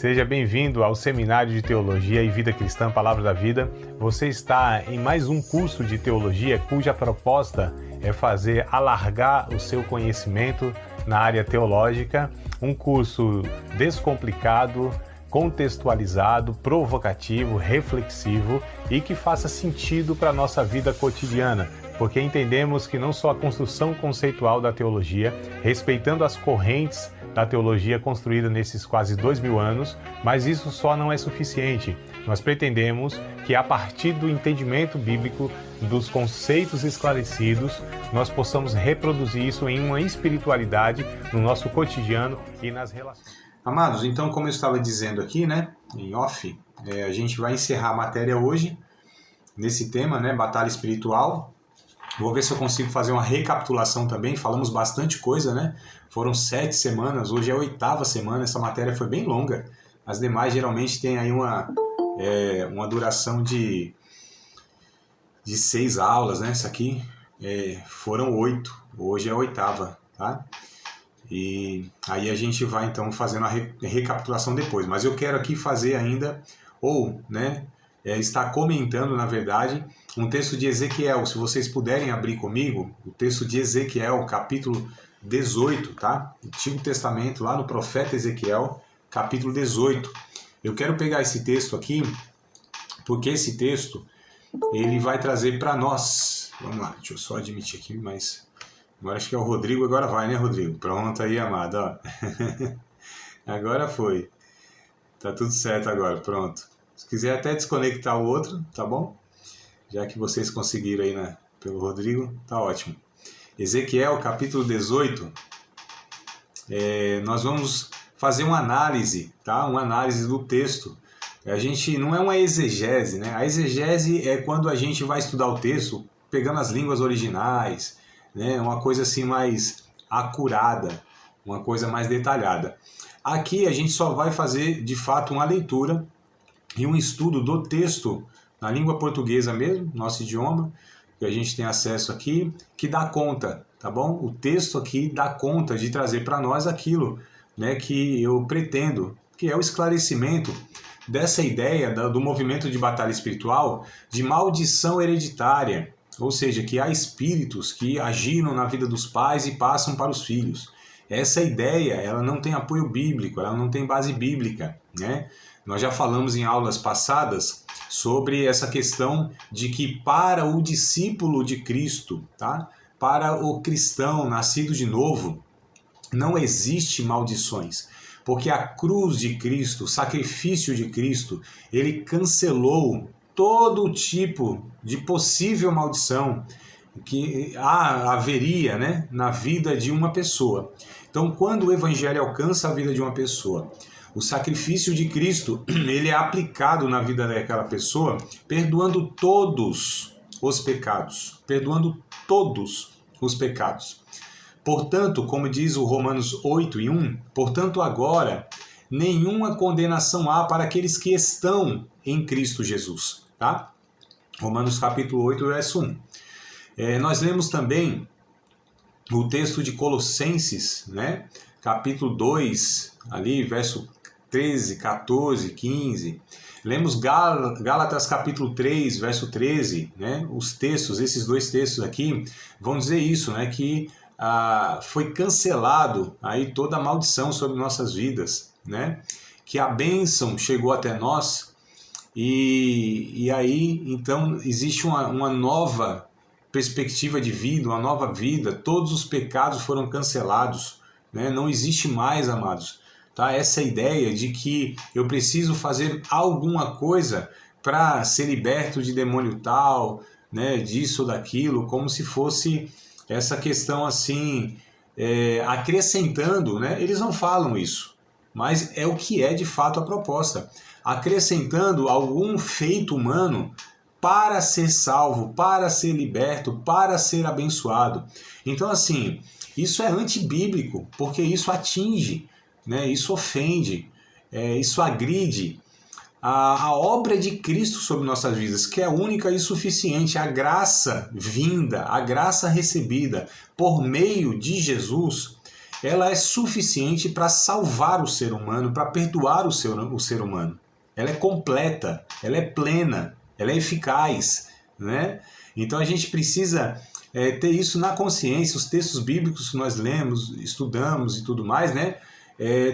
Seja bem-vindo ao Seminário de Teologia e Vida Cristã Palavra da Vida. Você está em mais um curso de teologia cuja proposta é fazer alargar o seu conhecimento na área teológica, um curso descomplicado, contextualizado, provocativo, reflexivo e que faça sentido para a nossa vida cotidiana, porque entendemos que não só a construção conceitual da teologia, respeitando as correntes da teologia construída nesses quase 2000 anos, mas isso só não é suficiente. Nós pretendemos que a partir do entendimento bíblico, dos conceitos esclarecidos, nós possamos reproduzir isso em uma espiritualidade no nosso cotidiano e nas relações. Amados, então como eu estava dizendo aqui, em off, a gente vai encerrar a matéria hoje nesse tema, batalha espiritual. Vou ver se eu consigo fazer uma recapitulação também, falamos bastante coisa, Foram 7 semanas, hoje é a 8ª semana, essa matéria foi bem longa. As demais geralmente tem aí uma duração de 6 aulas, Essa aqui foram 8, hoje é a 8ª, tá? E aí a gente vai então fazendo a recapitulação depois. Mas eu quero aqui fazer ainda, estar comentando, na verdade, um texto de Ezequiel. Se vocês puderem abrir comigo, o texto de Ezequiel, capítulo 18, tá? Antigo Testamento, lá no profeta Ezequiel, capítulo 18. Eu quero pegar esse texto aqui, porque esse texto, ele vai trazer para nós... Vamos lá, deixa eu só admitir aqui, mas... Agora acho que é o Rodrigo, agora vai, Rodrigo? Pronto aí, amado, ó. Agora foi. Tá tudo certo agora, pronto. Se quiser até desconectar o outro, tá bom? Já que vocês conseguiram aí pelo Rodrigo, tá ótimo. Ezequiel, capítulo 18, nós vamos fazer uma análise, tá? Uma análise do texto. A gente não é uma exegese, A exegese é quando a gente vai estudar o texto pegando as línguas originais, uma coisa assim mais acurada, uma coisa mais detalhada. Aqui a gente só vai fazer, de fato, uma leitura e um estudo do texto na língua portuguesa mesmo, nosso idioma, que a gente tem acesso aqui, que dá conta, tá bom? O texto aqui dá conta de trazer para nós aquilo, que eu pretendo, que é o esclarecimento dessa ideia do movimento de batalha espiritual, de maldição hereditária, ou seja, que há espíritos que agiram na vida dos pais e passam para os filhos. Essa ideia, ela não tem apoio bíblico, ela não tem base bíblica, Nós já falamos em aulas passadas sobre essa questão de que para o discípulo de Cristo, tá? Para o cristão nascido de novo, não existe maldições, porque a cruz de Cristo, o sacrifício de Cristo, ele cancelou todo tipo de possível maldição que haveria na vida de uma pessoa. Então, quando o evangelho alcança a vida de uma pessoa, o sacrifício de Cristo ele é aplicado na vida daquela pessoa, perdoando todos os pecados. Perdoando todos os pecados. Portanto, como diz o Romanos 8:1, portanto agora nenhuma condenação há para aqueles que estão em Cristo Jesus. Tá? Romanos capítulo 8, verso 1. Nós lemos também o texto de Colossenses, capítulo 2, ali, verso 13, 14, 15. Lemos Gálatas capítulo 3, verso 13. Os textos, esses dois textos aqui, vão dizer isso, que foi cancelado aí toda a maldição sobre nossas vidas, que a bênção chegou até nós. E aí, então, existe uma nova perspectiva de vida, uma nova vida. Todos os pecados foram cancelados, Não existe mais, amados, tá? Essa ideia de que eu preciso fazer alguma coisa para ser liberto de demônio tal, disso ou daquilo, como se fosse essa questão assim, acrescentando, Eles não falam isso, mas é o que é de fato a proposta. Acrescentando algum feito humano para ser salvo, para ser liberto, para ser abençoado. Então, assim, isso é antibíblico, porque isso atinge, isso ofende, isso agride a obra de Cristo sobre nossas vidas, que é única e suficiente, a graça vinda, a graça recebida por meio de Jesus, ela é suficiente para salvar o ser humano, para perdoar o ser humano. Ela é completa, ela é plena, ela é eficaz, né? Então a gente precisa ter isso na consciência. Os textos bíblicos que nós lemos, estudamos e tudo mais, né?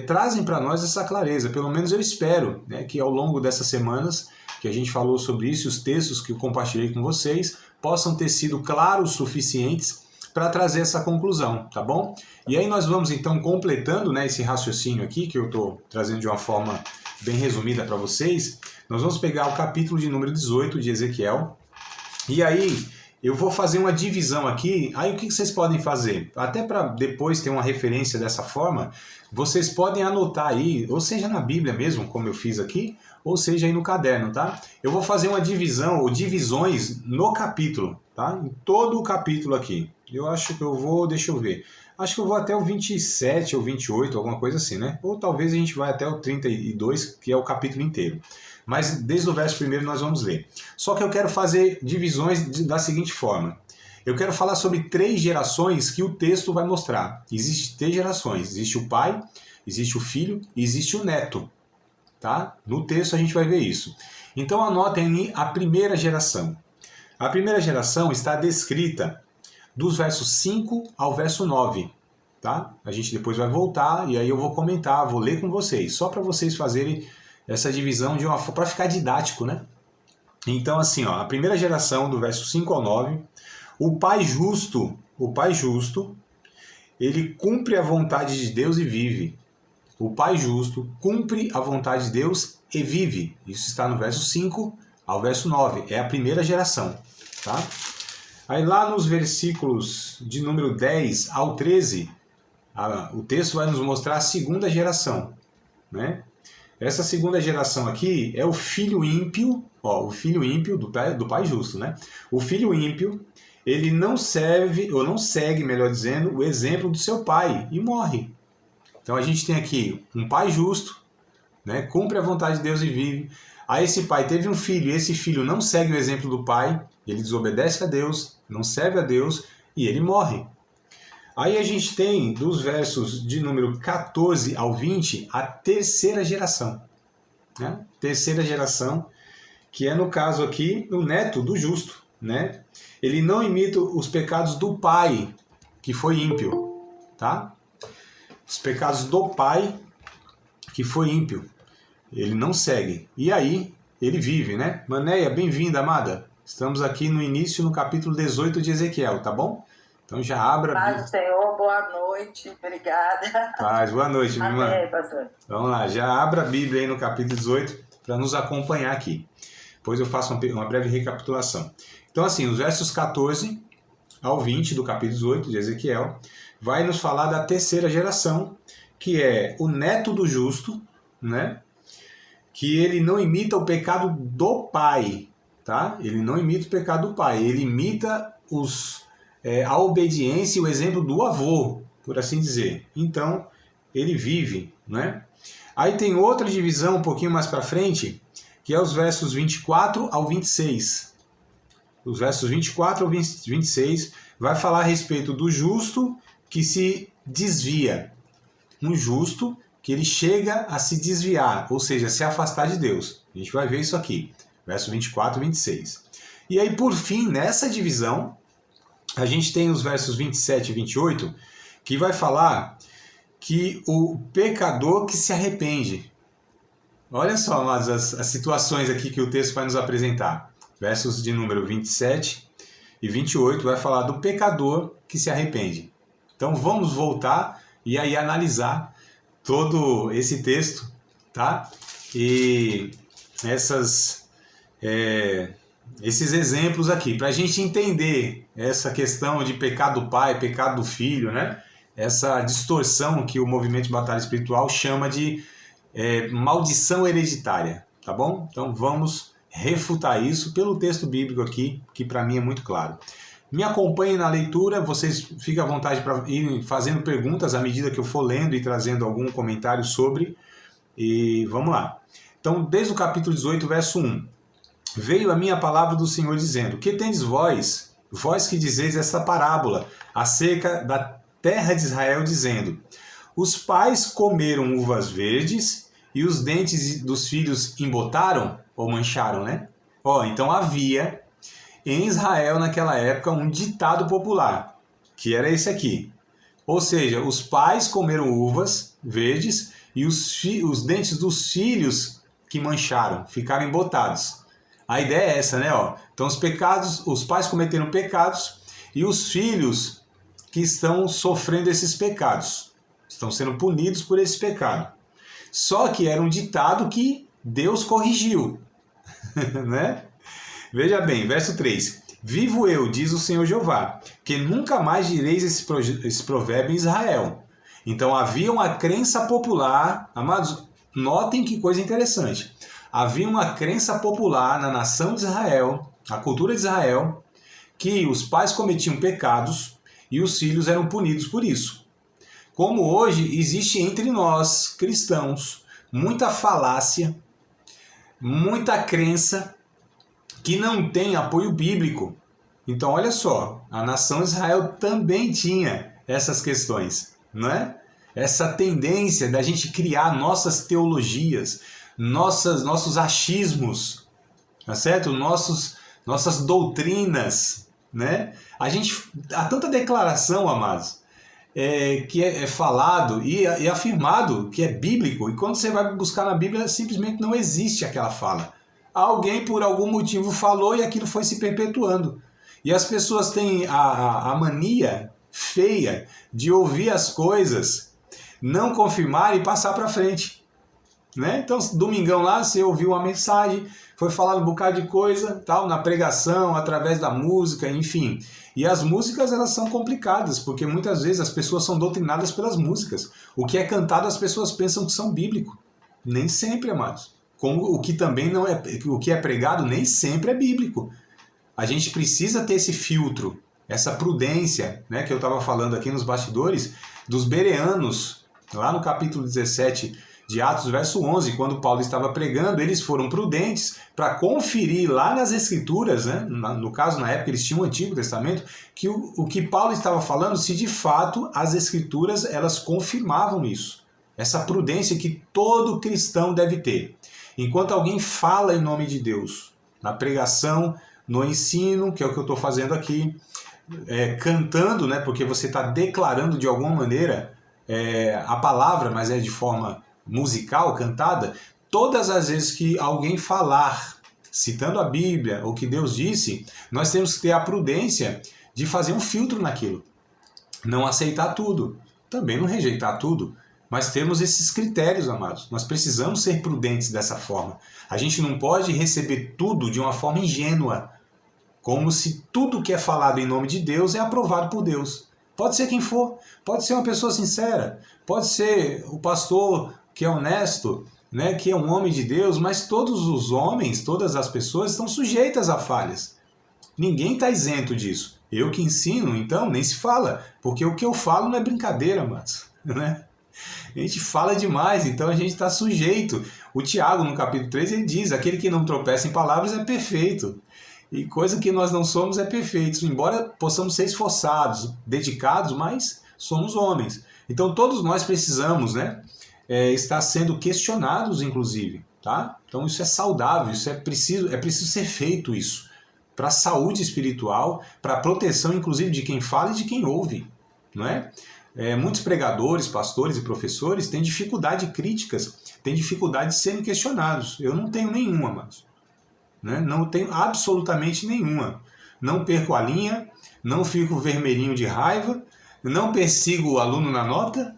Trazem para nós essa clareza. Pelo menos eu espero, né, que ao longo dessas semanas que a gente falou sobre isso, os textos que eu compartilhei com vocês possam ter sido claros o suficientes para trazer essa conclusão, tá bom? E aí nós vamos então completando, né, esse raciocínio aqui que eu estou trazendo de uma forma bem resumida para vocês. Nós vamos pegar o capítulo de número 18 de Ezequiel e aí eu vou fazer uma divisão aqui. Aí o que vocês podem fazer? Até para depois ter uma referência dessa forma, vocês podem anotar aí, ou seja na Bíblia mesmo, como eu fiz aqui, ou seja aí no caderno, tá? Eu vou fazer uma divisão ou divisões no capítulo, tá? Em todo o capítulo aqui. Eu acho que eu vou, deixa eu ver. Acho que eu vou até o 27 ou 28, alguma coisa assim, né? Ou talvez a gente vai até o 32, que é o capítulo inteiro. Mas desde o verso 1 nós vamos ler. Só que eu quero fazer divisões da seguinte forma. Eu quero falar sobre 3 gerações que o texto vai mostrar. Existem 3 gerações. Existe o pai, existe o filho e existe o neto. Tá? No texto a gente vai ver isso. Então anotem a primeira geração. A primeira geração está descrita dos versos 5 ao verso 9. Tá? A gente depois vai voltar e aí eu vou comentar, vou ler com vocês. Só para vocês fazerem essa divisão de uma forma para ficar didático, né? Então assim, ó, a primeira geração do verso 5 ao 9, o pai justo, ele cumpre a vontade de Deus e vive. O pai justo cumpre a vontade de Deus e vive. Isso está no verso 5 ao verso 9. É a primeira geração, tá? Aí lá nos versículos de número 10 ao 13, o texto vai nos mostrar a segunda geração, né? Essa segunda geração aqui é o filho ímpio, ó, o filho ímpio do pai justo, né? O filho ímpio, ele não serve, ou não segue, melhor dizendo, o exemplo do seu pai e morre. Então a gente tem aqui um pai justo, né? Cumpre a vontade de Deus e vive. Aí esse pai teve um filho e esse filho não segue o exemplo do pai, ele desobedece a Deus, não serve a Deus e ele morre. Aí a gente tem, dos versos de número 14 ao 20, a terceira geração. Né? Terceira geração, que é no caso aqui, o neto do justo. Né? Ele não imita os pecados do pai, que foi ímpio. Tá? Os pecados do pai, que foi ímpio. Ele não segue. E aí, ele vive, né? Manéia, bem-vinda, amada. Estamos aqui no início, no capítulo 18 de Ezequiel, tá bom? Então já abra... Paz do Senhor, boa noite, obrigada. Paz, boa noite, minha irmã. Amém, pastor. Vamos lá, já abra a Bíblia aí no capítulo 18 para nos acompanhar aqui. Depois eu faço uma breve recapitulação. Então assim, os versos 14 ao 20 do capítulo 18 de Ezequiel vai nos falar da terceira geração, que é o neto do justo, né? Que ele não imita o pecado do pai, tá? Ele não imita o pecado do pai, ele imita a obediência e o exemplo do avô, por assim dizer. Então, ele vive, né? Aí tem outra divisão um pouquinho mais para frente, que é os versos 24 ao 26. Os versos 24 ao 26 vai falar a respeito do justo que se desvia. Um justo que ele chega a se desviar, ou seja, se afastar de Deus. A gente vai ver isso aqui, verso 24 e 26. E aí, por fim, nessa divisão, a gente tem os versos 27 e 28, que vai falar que o pecador que se arrepende. Olha só, amados, as situações aqui que o texto vai nos apresentar. Versos de número 27 e 28 vai falar do pecador que se arrepende. Então vamos voltar e aí analisar todo esse texto, tá? E esses exemplos aqui, para a gente entender essa questão de pecado do pai, pecado do filho, né? Essa distorção que o movimento de batalha espiritual chama de maldição hereditária, tá bom? Então vamos refutar isso pelo texto bíblico aqui, que para mim é muito claro. Me acompanhem na leitura, vocês fiquem à vontade para ir fazendo perguntas à medida que eu for lendo e trazendo algum comentário sobre. E vamos lá. Então, desde o capítulo 18, verso 1. Veio a minha palavra do Senhor dizendo, que tendes vós que dizeis esta parábola acerca da terra de Israel, dizendo: os pais comeram uvas verdes e os dentes dos filhos embotaram ou mancharam, né? Então havia em Israel naquela época um ditado popular, que era esse aqui. Ou seja, os pais comeram uvas verdes e os dentes dos filhos que mancharam, ficaram embotados. A ideia é essa, né? Então os pais cometeram pecados e os filhos que estão sofrendo esses pecados, estão sendo punidos por esse pecado. Só que era um ditado que Deus corrigiu, né? Veja bem, verso 3. Vivo eu, diz o Senhor Jeová, que nunca mais direis esse provérbio em Israel. Então havia uma crença popular, amados, notem que coisa interessante. Havia uma crença popular na nação de Israel, na cultura de Israel, que os pais cometiam pecados e os filhos eram punidos por isso. Como hoje existe entre nós, cristãos, muita falácia, muita crença que não tem apoio bíblico. Então, olha só, a nação de Israel também tinha essas questões, não é? Essa tendência da gente criar nossas teologias, nossos achismos, tá certo? Nossas doutrinas, né? Há tanta declaração, amados, que é falado e afirmado que é bíblico, e quando você vai buscar na Bíblia, simplesmente não existe aquela fala. Alguém, por algum motivo, falou e aquilo foi se perpetuando. E as pessoas têm a mania feia de ouvir as coisas, não confirmar e passar para frente, né? Então, domingão lá, você ouviu uma mensagem, foi falado um bocado de coisa, tal, na pregação, através da música, enfim. E as músicas, elas são complicadas, porque muitas vezes as pessoas são doutrinadas pelas músicas. O que é cantado, as pessoas pensam que são bíblico. Nem sempre, amados. Como o que também não é, o que é pregado nem sempre é bíblico. A gente precisa ter esse filtro, essa prudência, né, que eu estava falando aqui nos bastidores, dos bereanos, lá no capítulo 17 de Atos, verso 11, quando Paulo estava pregando, eles foram prudentes para conferir lá nas Escrituras, né, no caso, na época eles tinham o Antigo Testamento, que o que Paulo estava falando, se de fato as Escrituras elas confirmavam isso. Essa prudência que todo cristão deve ter. Enquanto alguém fala em nome de Deus, na pregação, no ensino, que é o que eu estou fazendo aqui, cantando, né, porque você está declarando de alguma maneira a palavra, mas é de forma musical, cantada, todas as vezes que alguém falar, citando a Bíblia, ou que Deus disse, nós temos que ter a prudência de fazer um filtro naquilo. Não aceitar tudo, também não rejeitar tudo, mas temos esses critérios, amados. Nós precisamos ser prudentes dessa forma. A gente não pode receber tudo de uma forma ingênua, como se tudo que é falado em nome de Deus é aprovado por Deus. Pode ser quem for, pode ser uma pessoa sincera, pode ser o pastor que é honesto, né, que é um homem de Deus, mas todos os homens, todas as pessoas estão sujeitas a falhas. Ninguém está isento disso. Eu que ensino, então, nem se fala, porque o que eu falo não é brincadeira, amados, né? A gente fala demais, então a gente está sujeito. O Tiago, no capítulo 3, ele diz: aquele que não tropeça em palavras é perfeito. E coisa que nós não somos é perfeito. Embora possamos ser esforçados, dedicados, mas somos homens. Então todos nós precisamos, né, estar sendo questionados, inclusive. Tá? Então isso é saudável, isso é preciso ser feito isso. Para a saúde espiritual, para a proteção, inclusive, de quem fala e de quem ouve. Não é? Muitos pregadores, pastores e professores têm dificuldade críticas, têm dificuldade de serem questionados. Eu não tenho nenhuma, mas, né? Não tenho absolutamente nenhuma. Não perco a linha, não fico vermelhinho de raiva, não persigo o aluno na nota.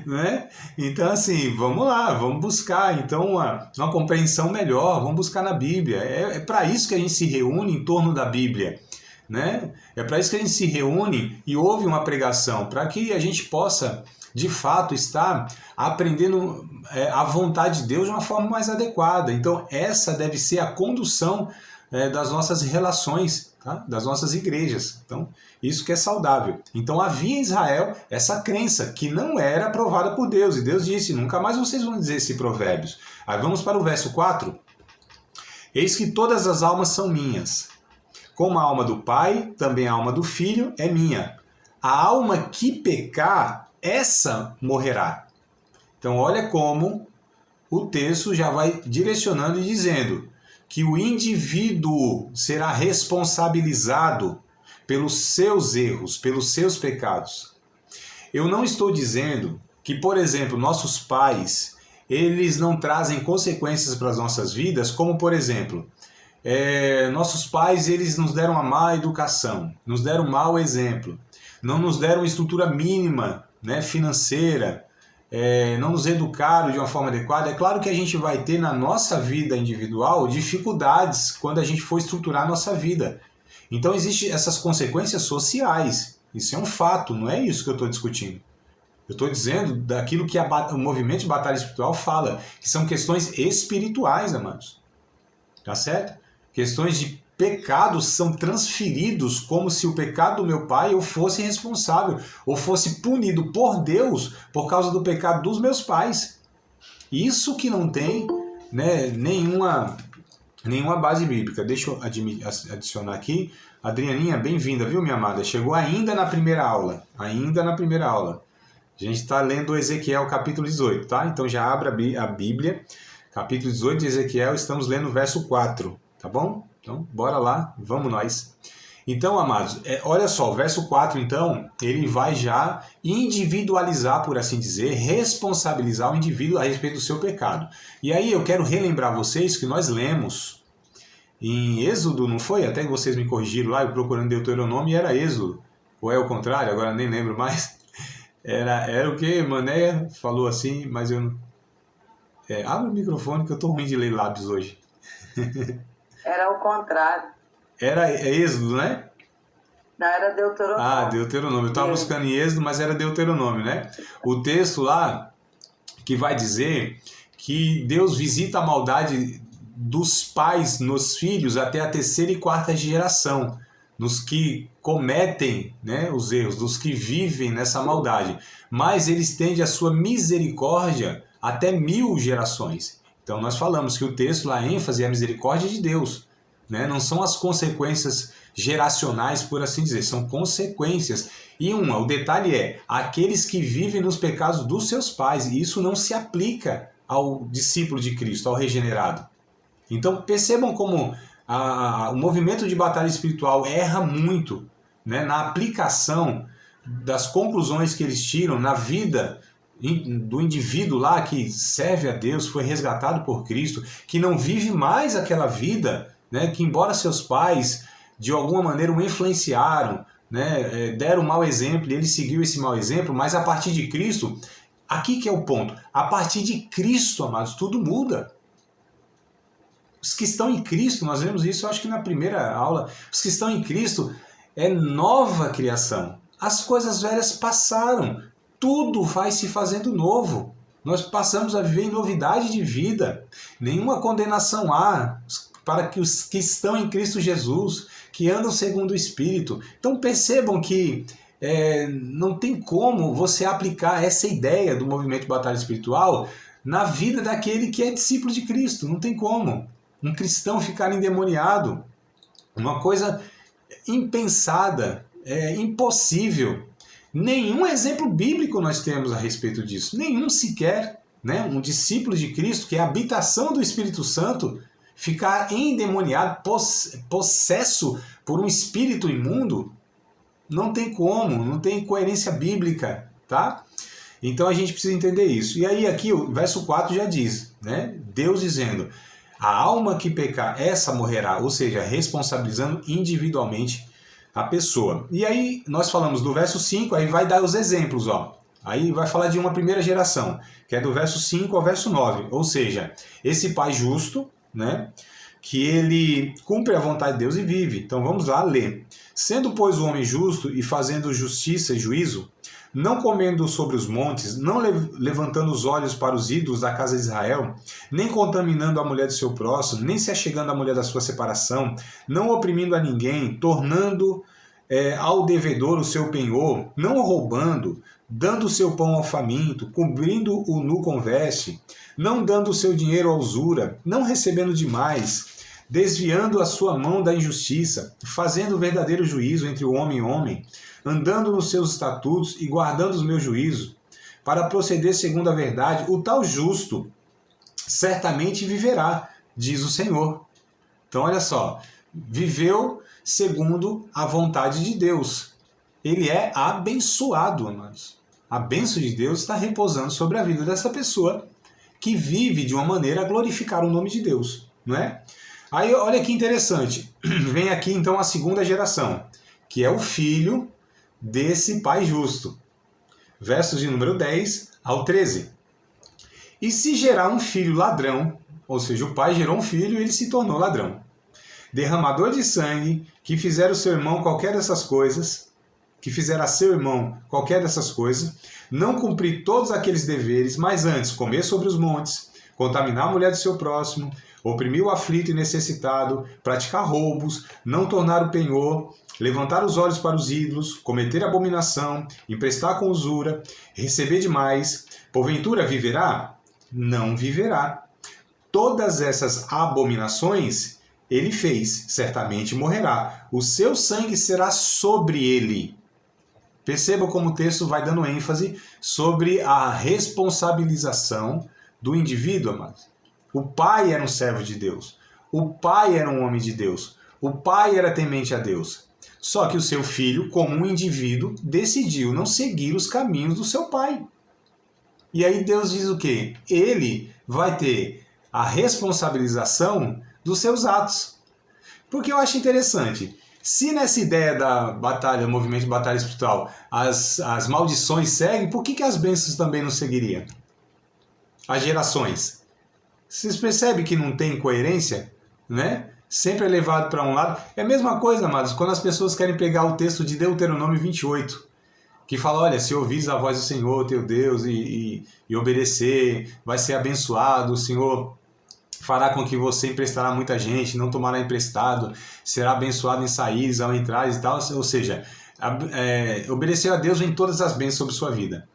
Né? Então, assim, vamos lá, vamos buscar então uma compreensão melhor, vamos buscar na Bíblia. É para isso que a gente se reúne em torno da Bíblia. Né? É para isso que a gente se reúne e ouve uma pregação, para que a gente possa, de fato, estar aprendendo a vontade de Deus de uma forma mais adequada. Então, essa deve ser a condução das nossas relações, tá? Das nossas igrejas. Então, isso que é saudável. Então, havia em Israel essa crença que não era aprovada por Deus. E Deus disse: nunca mais vocês vão dizer esse provérbios. Aí vamos para o verso 4. Eis que todas as almas são minhas. Como a alma do Pai, também a alma do Filho é minha. a alma que pecar, essa morrerá. Então olha como o texto já vai direcionando e dizendo que o indivíduo será responsabilizado pelos seus erros, pelos seus pecados. Eu não estou dizendo que, por exemplo, nossos pais, eles não trazem consequências para as nossas vidas, como, por exemplo, nossos pais, eles nos deram uma má educação, nos deram um mau exemplo, não nos deram uma estrutura mínima, né, financeira, não nos educaram de uma forma adequada. É claro que a gente vai ter na nossa vida individual dificuldades quando a gente for estruturar a nossa vida. Então existem essas consequências sociais. Isso é um fato, não é isso que eu estou discutindo. Eu estou dizendo daquilo que o movimento de batalha espiritual fala, que são questões espirituais, amados. Tá certo? Questões de pecados são transferidos como se o pecado do meu pai eu fosse responsável, ou fosse punido por Deus por causa do pecado dos meus pais. Isso que não tem, né, nenhuma base bíblica. Deixa eu adicionar aqui. Adrianinha, bem-vinda, viu, minha amada? Chegou ainda na primeira aula. Ainda na primeira aula. A gente está lendo Ezequiel capítulo 18, tá? Então já abra a Bíblia. Capítulo 18 de Ezequiel, estamos lendo o verso 4, tá bom? Então, bora lá, vamos nós. Então, amados, olha só, o verso 4, então, ele vai já individualizar, por assim dizer, responsabilizar o indivíduo a respeito do seu pecado. E aí eu quero relembrar vocês que nós lemos em Êxodo, não foi? Até que vocês me corrigiram lá, eu procurando Deuteronômio, e era Êxodo. Ou é o contrário? Agora nem lembro mais. Era o que? Manéia falou assim, mas eu não... abre o microfone que eu tô ruim de ler lábios hoje. Era o contrário. Era Êxodo, né? Não, era Deuteronômio. Ah, Deuteronômio. Eu estava buscando em Êxodo, mas era Deuteronômio, né? O texto lá que vai dizer que Deus visita a maldade dos pais nos filhos até a terceira e quarta geração, nos que cometem, né, os erros, dos que vivem nessa maldade. Mas ele estende a sua misericórdia até 1000 gerações. Então nós falamos que o texto lá, a ênfase é a misericórdia de Deus, né? Não são as consequências geracionais, por assim dizer, são consequências. E o detalhe é, aqueles que vivem nos pecados dos seus pais, e isso não se aplica ao discípulo de Cristo, ao regenerado. Então percebam como o movimento de batalha espiritual erra muito, né, na aplicação das conclusões que eles tiram na vida do indivíduo lá que serve a Deus, foi resgatado por Cristo, que não vive mais aquela vida, né, que embora seus pais de alguma maneira o influenciaram, né, deram um mau exemplo e ele seguiu esse mau exemplo, mas a partir de Cristo, aqui que é o ponto, a partir de Cristo, amados, tudo muda. Os que estão em Cristo, nós vemos isso, eu acho que na primeira aula, os que estão em Cristo é nova criação. As coisas velhas passaram, tudo vai se fazendo novo. Nós passamos a viver em novidade de vida. Nenhuma condenação há para que os que estão em Cristo Jesus, que andam segundo o Espírito. Então percebam que não tem como você aplicar essa ideia do movimento de batalha espiritual na vida daquele que é discípulo de Cristo. Não tem como. Um cristão ficar endemoniado. Uma coisa impensada, impossível. Nenhum exemplo bíblico nós temos a respeito disso. Nenhum sequer, né? Um discípulo de Cristo, que é a habitação do Espírito Santo, ficar endemoniado, possesso por um espírito imundo, não tem como, não tem coerência bíblica, tá? Então a gente precisa entender isso. E aí aqui o verso 4 já diz, né? Deus dizendo, a alma que pecar, essa morrerá, ou seja, responsabilizando individualmente a pessoa. E aí nós falamos do verso 5, aí vai dar os exemplos, ó. Aí vai falar de uma primeira geração, que é do verso 5 ao verso 9, ou seja, esse pai justo, né, que ele cumpre a vontade de Deus e vive. Então vamos lá ler. Sendo, pois, o homem justo e fazendo justiça e juízo, não comendo sobre os montes, não levantando os olhos para os ídolos da casa de Israel, nem contaminando a mulher do seu próximo, nem se achegando à mulher da sua separação, não oprimindo a ninguém, tornando ao devedor o seu penhor, não roubando, dando o seu pão ao faminto, cobrindo o nu com veste, não dando o seu dinheiro à usura, não recebendo demais, desviando a sua mão da injustiça, fazendo o verdadeiro juízo entre o homem e o homem, andando nos seus estatutos e guardando os meus juízos, para proceder segundo a verdade, o tal justo certamente viverá, diz o Senhor. Então, olha só, viveu segundo a vontade de Deus. Ele é abençoado, amados. A bênção de Deus está repousando sobre a vida dessa pessoa que vive de uma maneira a glorificar o nome de Deus, não é? Aí, olha que interessante. Vem aqui, então, a segunda geração, que é o filho desse pai justo. Versos de número 10 ao 13. E se gerar um filho ladrão, ou seja, o pai gerou um filho e ele se tornou ladrão, derramador de sangue, que fizer o seu irmão qualquer dessas coisas, não cumprir todos aqueles deveres, mas antes comer sobre os montes, contaminar a mulher do seu próximo, oprimir o aflito e necessitado, praticar roubos, não tornar o penhor, levantar os olhos para os ídolos, cometer abominação, emprestar com usura, receber demais, porventura viverá? Não viverá. Todas essas abominações ele fez, certamente morrerá. O seu sangue será sobre ele. Perceba como o texto vai dando ênfase sobre a responsabilização do indivíduo, amados. O pai era um servo de Deus. O pai era um homem de Deus. O pai era temente a Deus. Só que o seu filho, como um indivíduo, decidiu não seguir os caminhos do seu pai. E aí Deus diz o quê? Ele vai ter a responsabilização dos seus atos. Porque eu acho interessante. Se nessa ideia da batalha, movimento de batalha espiritual, as maldições seguem, por que as bênçãos também não seguiriam? As gerações. Vocês percebem que não tem coerência, né? Sempre é levado para um lado. É a mesma coisa, amados, quando as pessoas querem pegar o texto de Deuteronômio 28, que fala, olha, se ouvires a voz do Senhor, teu Deus, e obedecer, vai ser abençoado, o Senhor fará com que você emprestará muita gente, não tomará emprestado, será abençoado em saíres, ao entrar e tal. Ou seja, obedecer a Deus em todas as bênçãos sobre sua vida.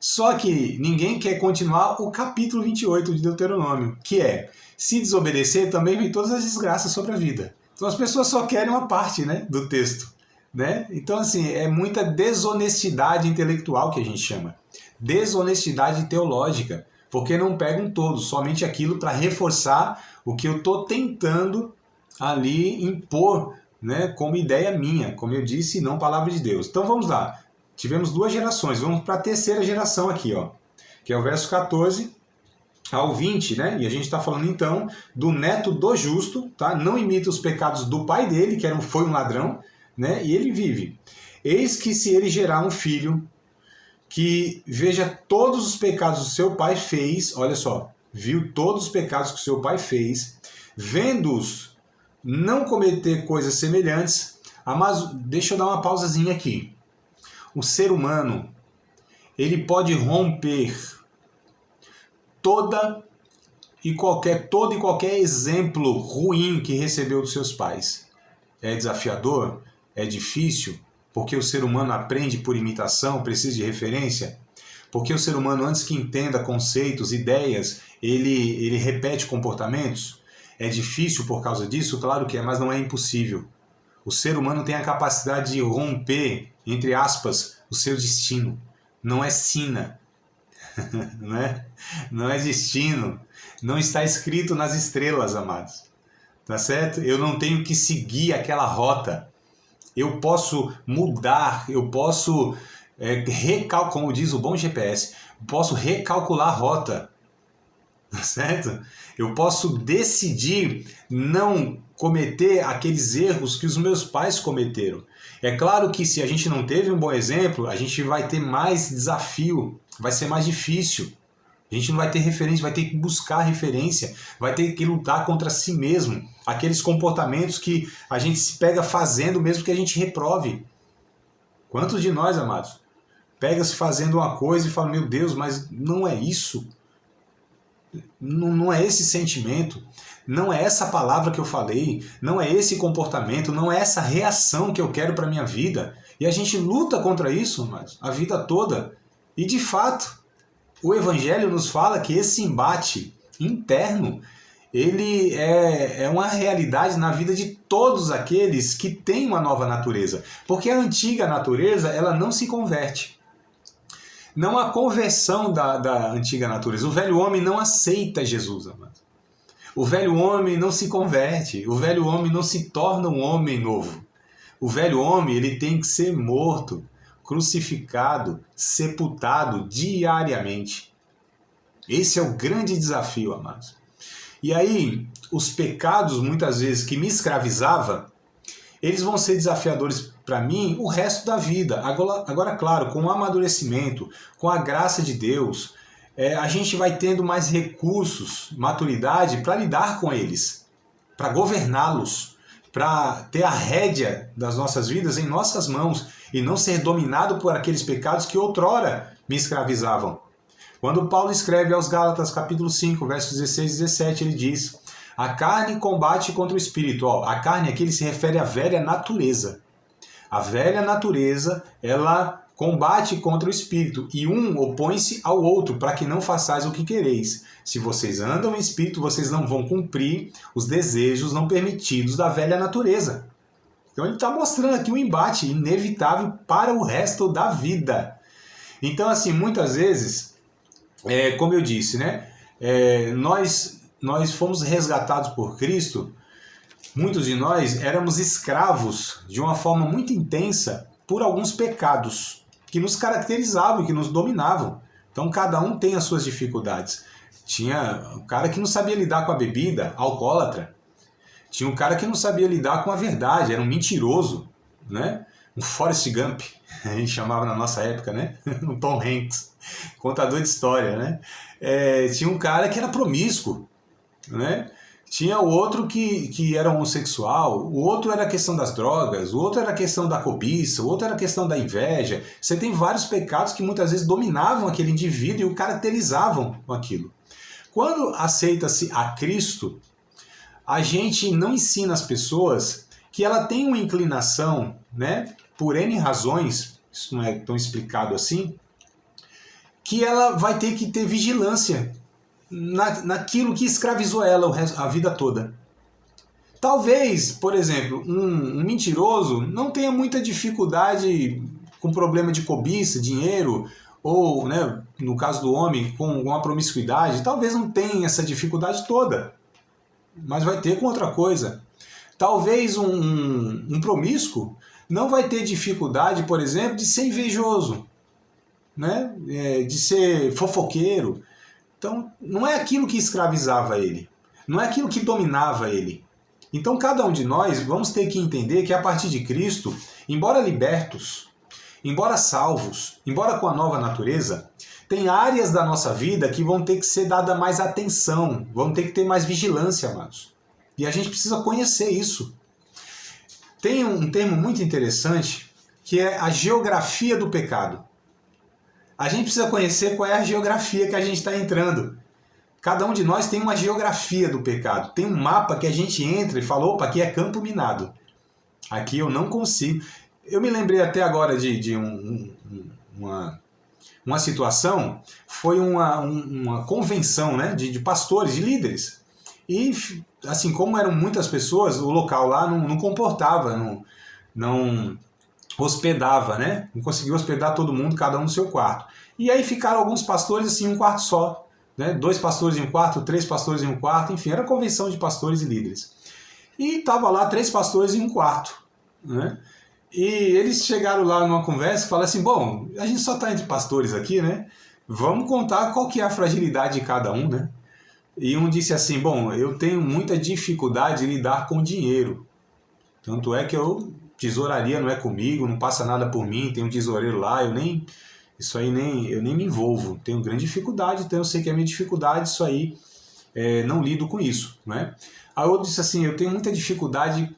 Só que ninguém quer continuar o capítulo 28 de Deuteronômio, que é, se desobedecer, também vem todas as desgraças sobre a vida. Então as pessoas só querem uma parte, né, do texto. Né? Então, assim, é muita desonestidade intelectual que a gente chama. Desonestidade teológica. Porque não pegam todos, somente aquilo para reforçar o que eu estou tentando ali impor, né, como ideia minha, como eu disse, não palavra de Deus. Então vamos lá. Tivemos duas gerações, vamos para a terceira geração aqui, ó, que é o verso 14 ao 20, né? E a gente está falando então do neto do justo, tá? Não imita os pecados do pai dele, que foi um ladrão, né? E ele vive. Eis que se ele gerar um filho que veja todos os pecados que o seu pai fez, olha só, viu todos os pecados que o seu pai fez, vendo-os não cometer coisas semelhantes, mas deixa eu dar uma pausazinha aqui. O ser humano, ele pode romper todo e qualquer exemplo ruim que recebeu dos seus pais. É desafiador? É difícil? Porque o ser humano aprende por imitação, precisa de referência? Porque o ser humano, antes que entenda conceitos, ideias, ele repete comportamentos? É difícil por causa disso? Claro que é, mas não é impossível. O ser humano tem a capacidade de romper, entre aspas, o seu destino. Não é sina. Não é destino. Não está escrito nas estrelas, amados. Tá certo? Eu não tenho que seguir aquela rota. Eu posso mudar, eu posso recalcular, como diz o bom GPS, posso recalcular a rota, tá certo? Eu posso decidir não cometer aqueles erros que os meus pais cometeram. É claro que se a gente não teve um bom exemplo, a gente vai ter mais desafio, vai ser mais difícil. A gente não vai ter referência, vai ter que buscar referência, vai ter que lutar contra si mesmo. Aqueles comportamentos que a gente se pega fazendo mesmo que a gente reprove. Quantos de nós, amados, pega-se fazendo uma coisa e fala, meu Deus, mas não é isso. Não é esse sentimento, não é essa palavra que eu falei, não é esse comportamento, não é essa reação que eu quero para a minha vida. E a gente luta contra isso, amados, a vida toda. E de fato, o Evangelho nos fala que esse embate interno, ele é uma realidade na vida de todos aqueles que têm uma nova natureza. Porque a antiga natureza, ela não se converte. Não há conversão da antiga natureza. O velho homem não aceita Jesus, amado. O velho homem não se converte. O velho homem não se torna um homem novo. O velho homem, ele tem que ser morto, crucificado, sepultado diariamente. Esse é o grande desafio, amados. E aí, os pecados, muitas vezes, que me escravizavam, eles vão ser desafiadores para mim o resto da vida. Agora, claro, com o amadurecimento, com a graça de Deus, a gente vai tendo mais recursos, maturidade para lidar com eles, para governá-los, para ter a rédea das nossas vidas em nossas mãos e não ser dominado por aqueles pecados que outrora me escravizavam. Quando Paulo escreve aos Gálatas, capítulo 5, versos 16 e 17, ele diz: a carne combate contra o espírito. A carne aqui ele se refere à velha natureza. A velha natureza, ela combate contra o espírito, e um opõe-se ao outro, para que não façais o que quereis. Se vocês andam em espírito, vocês não vão cumprir os desejos não permitidos da velha natureza. Então ele está mostrando aqui um embate inevitável para o resto da vida. Então, assim, muitas vezes, como eu disse, né, nós fomos resgatados por Cristo. Muitos de nós éramos escravos de uma forma muito intensa por alguns pecados que nos caracterizavam, que nos dominavam. Então cada um tem as suas dificuldades. Tinha um cara que não sabia lidar com a bebida, alcoólatra. Tinha um cara que não sabia lidar com a verdade, era um mentiroso, né? Um Forrest Gump, a gente chamava na nossa época, né? Um Tom Hanks, contador de história, né? Tinha um cara que era promíscuo, né? Tinha o outro que era homossexual, o outro era a questão das drogas, o outro era a questão da cobiça, o outro era a questão da inveja. Você tem vários pecados que muitas vezes dominavam aquele indivíduo e o caracterizavam com aquilo. Quando aceita-se a Cristo, a gente não ensina as pessoas que ela tem uma inclinação, né, por N razões, isso não é tão explicado assim, que ela vai ter que ter vigilância naquilo que escravizou ela a vida toda. Talvez, por exemplo, um mentiroso não tenha muita dificuldade com problema de cobiça, dinheiro, ou, né, no caso do homem, com a promiscuidade, talvez não tenha essa dificuldade toda, mas vai ter com outra coisa. Talvez um promíscuo não vai ter dificuldade, por exemplo, de ser invejoso, né, de ser fofoqueiro. Então, não é aquilo que escravizava ele, não é aquilo que dominava ele. Então, cada um de nós vamos ter que entender que a partir de Cristo, embora libertos, embora salvos, embora com a nova natureza, tem áreas da nossa vida que vão ter que ser dada mais atenção, vão ter que ter mais vigilância, amados. E a gente precisa conhecer isso. Tem um termo muito interessante que é a geografia do pecado. A gente precisa conhecer qual é a geografia que a gente está entrando. Cada um de nós tem uma geografia do pecado. Tem um mapa que a gente entra e fala, opa, aqui é campo minado. Aqui eu não consigo. Eu me lembrei até agora de uma situação, foi uma convenção, né, de pastores, de líderes. E, assim, como eram muitas pessoas, o local lá não comportava, não hospedava, né? Não conseguiu hospedar todo mundo, cada um no seu quarto. E aí ficaram alguns pastores assim, um quarto só, né? 2 pastores em um quarto, 3 pastores em um quarto, enfim, era convenção de pastores e líderes. E tava lá 3 pastores em um quarto, né? E eles chegaram lá numa conversa e falaram assim, bom, a gente só está entre pastores aqui, né? Vamos contar qual que é a fragilidade de cada um, né? E um disse assim, bom, eu tenho muita dificuldade em lidar com dinheiro. Tanto é que tesouraria não é comigo, não passa nada por mim, tem um tesoureiro lá, eu nem me envolvo, tenho grande dificuldade, então eu sei que é a minha dificuldade, isso aí, não lido com isso, né? Aí outro disse assim, eu tenho muita dificuldade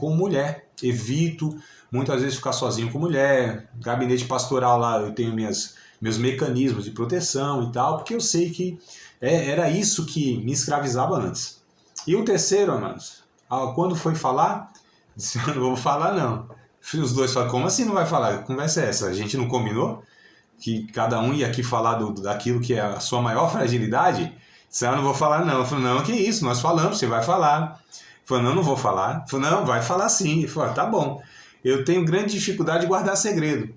com mulher, evito muitas vezes ficar sozinho com mulher, gabinete pastoral lá, eu tenho meus mecanismos de proteção e tal, porque eu sei que era isso que me escravizava antes. E o terceiro, amados, quando foi falar, disse, eu não vou falar não. Os dois falaram, como assim não vai falar? Que conversa é essa? A gente não combinou? Que cada um ia aqui falar daquilo que é a sua maior fragilidade? Disse, não vou falar não. Eu falei, não, que isso, nós falamos, você vai falar. Ele falou, não vou falar. Eu falei, não, vai falar sim. Ele falou, tá bom. Eu tenho grande dificuldade de guardar segredo.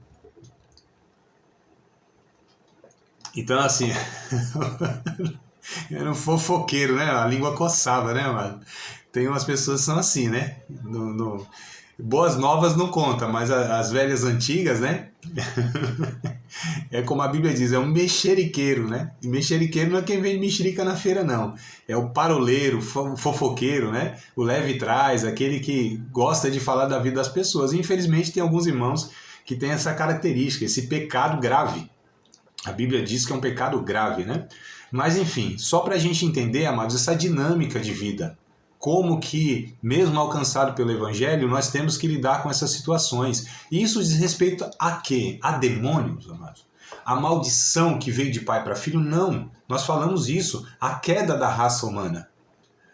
Então, assim, eu era um fofoqueiro, né? A língua coçava, né, mano? Tem umas pessoas que são assim, né? Boas novas não conta, mas as velhas antigas, né? É como a Bíblia diz, é um mexeriqueiro, né? E mexeriqueiro não é quem vende mexerica na feira, não. É o paroleiro, o fofoqueiro, né? O leve trás, aquele que gosta de falar da vida das pessoas. E, infelizmente, tem alguns irmãos que têm essa característica, esse pecado grave. A Bíblia diz que é um pecado grave, né? Mas, enfim, só para a gente entender, amados, essa dinâmica de vida. Como que, mesmo alcançado pelo Evangelho, nós temos que lidar com essas situações. E isso diz respeito a quê? A demônios, amados. A maldição que veio de pai para filho? Não. Nós falamos isso. A queda da raça humana.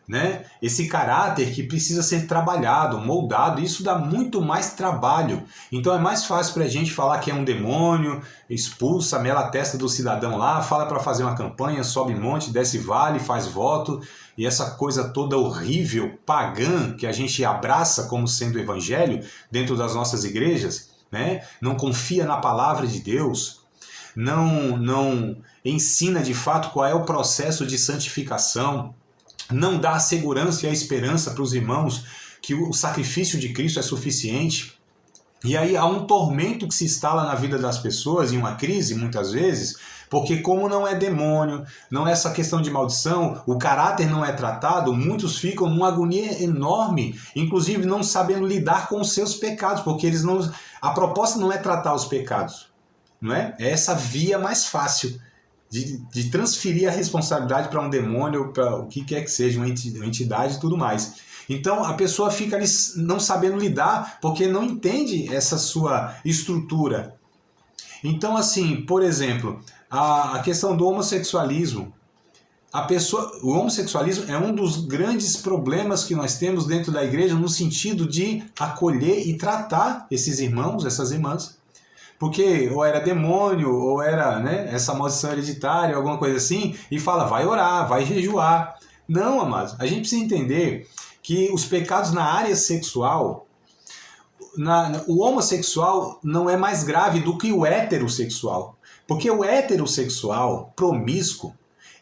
Né? Esse caráter que precisa ser trabalhado, moldado, isso dá muito mais trabalho. Então é mais fácil para a gente falar que é um demônio, expulsa, mela a testa do cidadão lá, fala para fazer uma campanha, sobe monte, desce vale, faz voto, e essa coisa toda horrível, pagã, que a gente abraça como sendo evangelho dentro das nossas igrejas, né? Não confia na palavra de Deus, não ensina de fato qual é o processo de santificação, não dá a segurança e a esperança para os irmãos que o sacrifício de Cristo é suficiente. E aí há um tormento que se instala na vida das pessoas, em uma crise muitas vezes, porque como não é demônio, não é essa questão de maldição, o caráter não é tratado, muitos ficam numa agonia enorme, inclusive não sabendo lidar com os seus pecados, porque eles não, a proposta não é tratar os pecados, não é? É essa via mais fácil de transferir a responsabilidade para um demônio, para o que quer que seja, uma entidade e tudo mais. Então a pessoa fica ali não sabendo lidar porque não entende essa sua estrutura. Então, assim, por exemplo, a questão do homossexualismo. O homossexualismo é um dos grandes problemas que nós temos dentro da igreja no sentido de acolher e tratar esses irmãos, essas irmãs. Porque ou era demônio, ou era, né, essa maldição hereditária, alguma coisa assim, e fala, vai orar, vai jejuar. Não, amados, a gente precisa entender que os pecados na área sexual, o homossexual não é mais grave do que o heterossexual. Porque o heterossexual, promíscuo,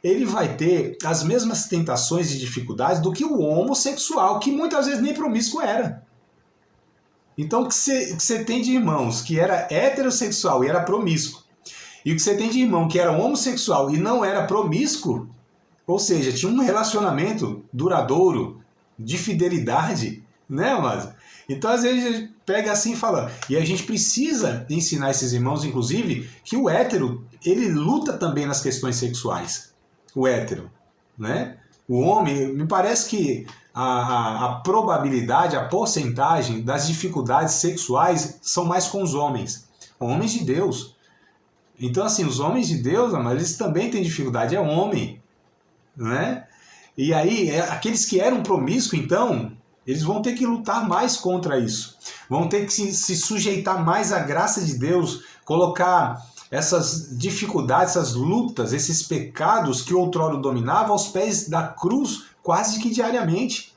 ele vai ter as mesmas tentações e dificuldades do que o homossexual, que muitas vezes nem promíscuo era. Então o que você tem de irmãos que era heterossexual e era promíscuo, e o que você tem de irmão que era homossexual e não era promíscuo, ou seja, tinha um relacionamento duradouro, de fidelidade, né, amado? Então às vezes a gente pega assim e fala, e a gente precisa ensinar esses irmãos, inclusive, que o hétero, ele luta também nas questões sexuais, o hétero, né? O homem, me parece que a probabilidade, a porcentagem das dificuldades sexuais são mais com os homens de Deus. Então, assim, os homens de Deus, mas eles também têm dificuldade, é homem, né? E aí, aqueles que eram promíscuos, então, eles vão ter que lutar mais contra isso. Vão ter que se sujeitar mais à graça de Deus, colocar essas dificuldades, essas lutas, esses pecados que outrora dominavam aos pés da cruz quase que diariamente.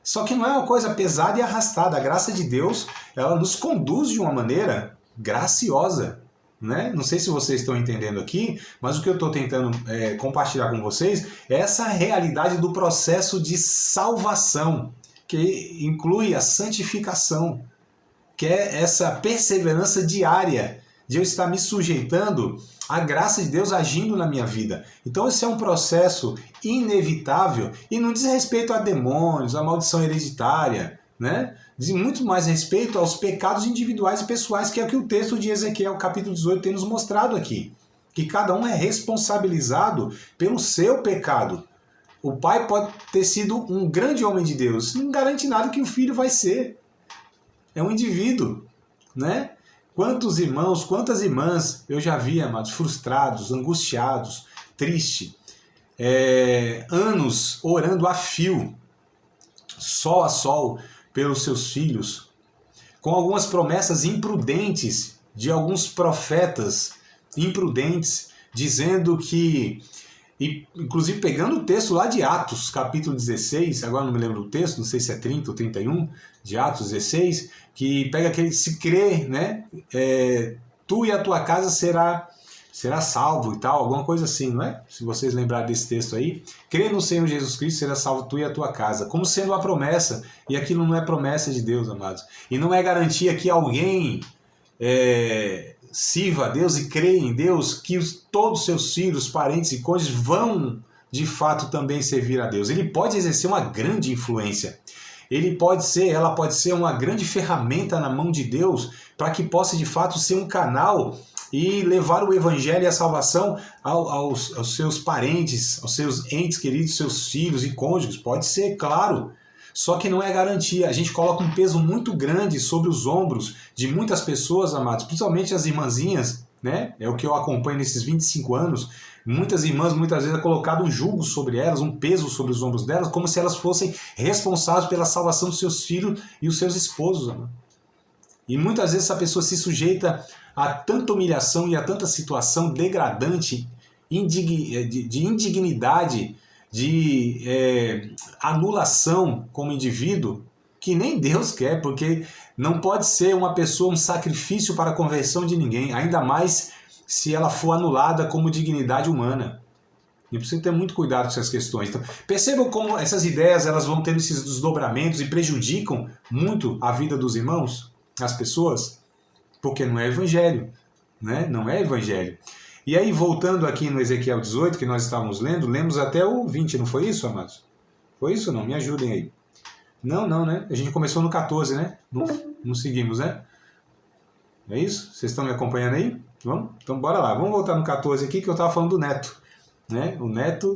Só que não é uma coisa pesada e arrastada. A graça de Deus, ela nos conduz de uma maneira graciosa, né? Não sei se vocês estão entendendo aqui, mas o que eu estou tentando compartilhar com vocês é essa realidade do processo de salvação, que inclui a santificação, que é essa perseverança diária de eu estar me sujeitando à graça de Deus agindo na minha vida. Então esse é um processo inevitável e não diz respeito a demônios, a maldição hereditária, né? Diz muito mais respeito aos pecados individuais e pessoais, que é o que o texto de Ezequiel, capítulo 18, tem nos mostrado aqui. Que cada um é responsabilizado pelo seu pecado. O pai pode ter sido um grande homem de Deus, não garante nada que o filho vai ser. É um indivíduo, né? Quantos irmãos, quantas irmãs eu já vi, amados, frustrados, angustiados, tristes, anos orando a fio, sol a sol, pelos seus filhos, com algumas promessas imprudentes de alguns profetas imprudentes, dizendo que E, inclusive, pegando o texto lá de Atos, capítulo 16, agora não me lembro do texto, não sei se é 30 ou 31, de Atos 16, que pega aquele, se crê, né? Tu e a tua casa será salvo e tal, alguma coisa assim, não é? Se vocês lembrarem desse texto aí, crê no Senhor Jesus Cristo, será salvo tu e a tua casa, como sendo uma promessa, e aquilo não é promessa de Deus, amados, e não é garantia que alguém sirva a Deus e creia em Deus, que todos os seus filhos, parentes e cônjuges vão de fato também servir a Deus. Ele pode exercer uma grande influência, ela pode ser uma grande ferramenta na mão de Deus, para que possa de fato ser um canal e levar o evangelho e a salvação aos seus parentes, aos seus entes queridos, seus filhos e cônjuges. Pode ser, claro, só que não é garantia. A gente coloca um peso muito grande sobre os ombros de muitas pessoas, amados, principalmente as irmãzinhas, né? É o que eu acompanho nesses 25 anos. Muitas irmãs, muitas vezes, é colocado um jugo sobre elas, um peso sobre os ombros delas, como se elas fossem responsáveis pela salvação dos seus filhos e os seus esposos, amado. E muitas vezes essa pessoa se sujeita a tanta humilhação e a tanta situação degradante, de indignidade, de anulação como indivíduo, que nem Deus quer, porque não pode ser uma pessoa um sacrifício para a conversão de ninguém, ainda mais se ela for anulada como dignidade humana. E precisa ter muito cuidado com essas questões. Então, percebam como essas ideias elas vão tendo esses desdobramentos e prejudicam muito a vida dos irmãos, as pessoas, porque não é evangelho, né? Não é evangelho. E aí, voltando aqui no Ezequiel 18, que nós estávamos lendo, lemos até o 20, não foi isso, amados? Foi isso ou não? Me ajudem aí. Não, né? A gente começou no 14, né? Não seguimos, né? É isso? Vocês estão me acompanhando aí? Vamos? Então, bora lá. Vamos voltar no 14 aqui, que eu estava falando do neto, né? O neto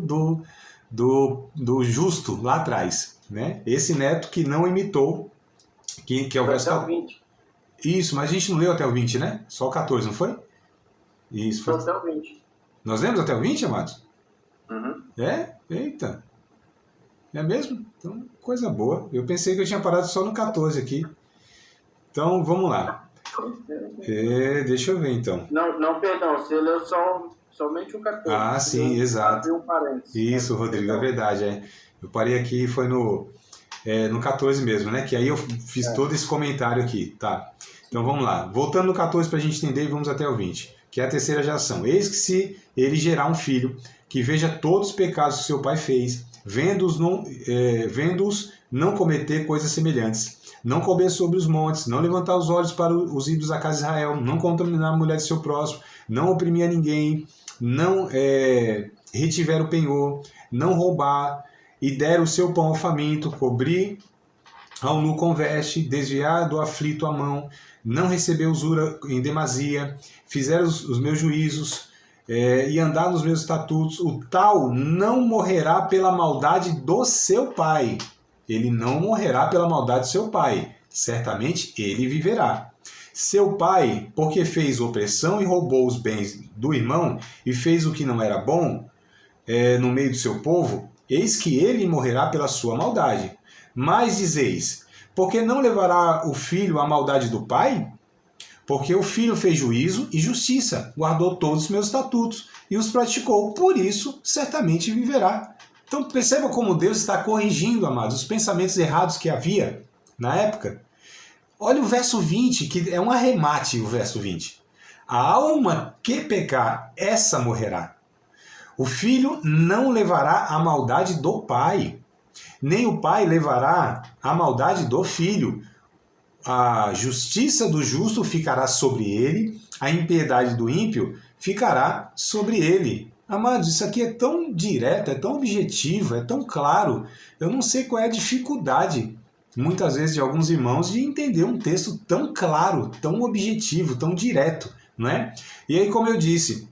do justo lá atrás, né? Esse neto que não imitou, que é o verso 20. Isso, mas a gente não leu até o 20, né? Só o 14, não foi? Isso, foi até o 20. Nós lemos até o 20, amados? Uhum. Eita. É mesmo? Então, coisa boa. Eu pensei que eu tinha parado só no 14 aqui. Então, vamos lá. Deixa eu ver, então. Não, perdão. Você leu somente o 14. Ah, sim, exato. Um parênteses. Isso, Rodrigo, é verdade. Eu parei aqui, foi no 14 mesmo, né? Que aí eu fiz todo esse comentário aqui, tá? Então vamos lá. Voltando no 14 para a gente entender e vamos até o 20, que é a terceira geração. Eis que se ele gerar um filho, que veja todos os pecados que seu pai fez, vendo-os não cometer coisas semelhantes, não comer sobre os montes, não levantar os olhos para os ídolos da casa de Israel, não contaminar a mulher de seu próximo, não oprimir a ninguém, não retiver o penhor, não roubar, e der o seu pão ao faminto, cobrir ao nu com veste, desviar do aflito a mão, não receber usura em demasia, fizer os meus juízos e andar nos meus estatutos, o tal não morrerá pela maldade do seu pai. Ele não morrerá pela maldade do seu pai. Certamente ele viverá. Seu pai, porque fez opressão e roubou os bens do irmão e fez o que não era bom no meio do seu povo, eis que ele morrerá pela sua maldade. Mas dizeis, por que não levará o filho à maldade do pai? Porque o filho fez juízo e justiça, guardou todos os meus estatutos e os praticou, por isso certamente viverá. Então perceba como Deus está corrigindo, amados, os pensamentos errados que havia na época. Olha o verso 20, que é um arremate o verso 20. A alma que pecar, essa morrerá. O filho não levará a maldade do pai, nem o pai levará a maldade do filho. A justiça do justo ficará sobre ele, a impiedade do ímpio ficará sobre ele. Amados, isso aqui é tão direto, é tão objetivo, é tão claro. Eu não sei qual é a dificuldade, muitas vezes, de alguns irmãos de entender um texto tão claro, tão objetivo, tão direto, não é? E aí, como eu disse,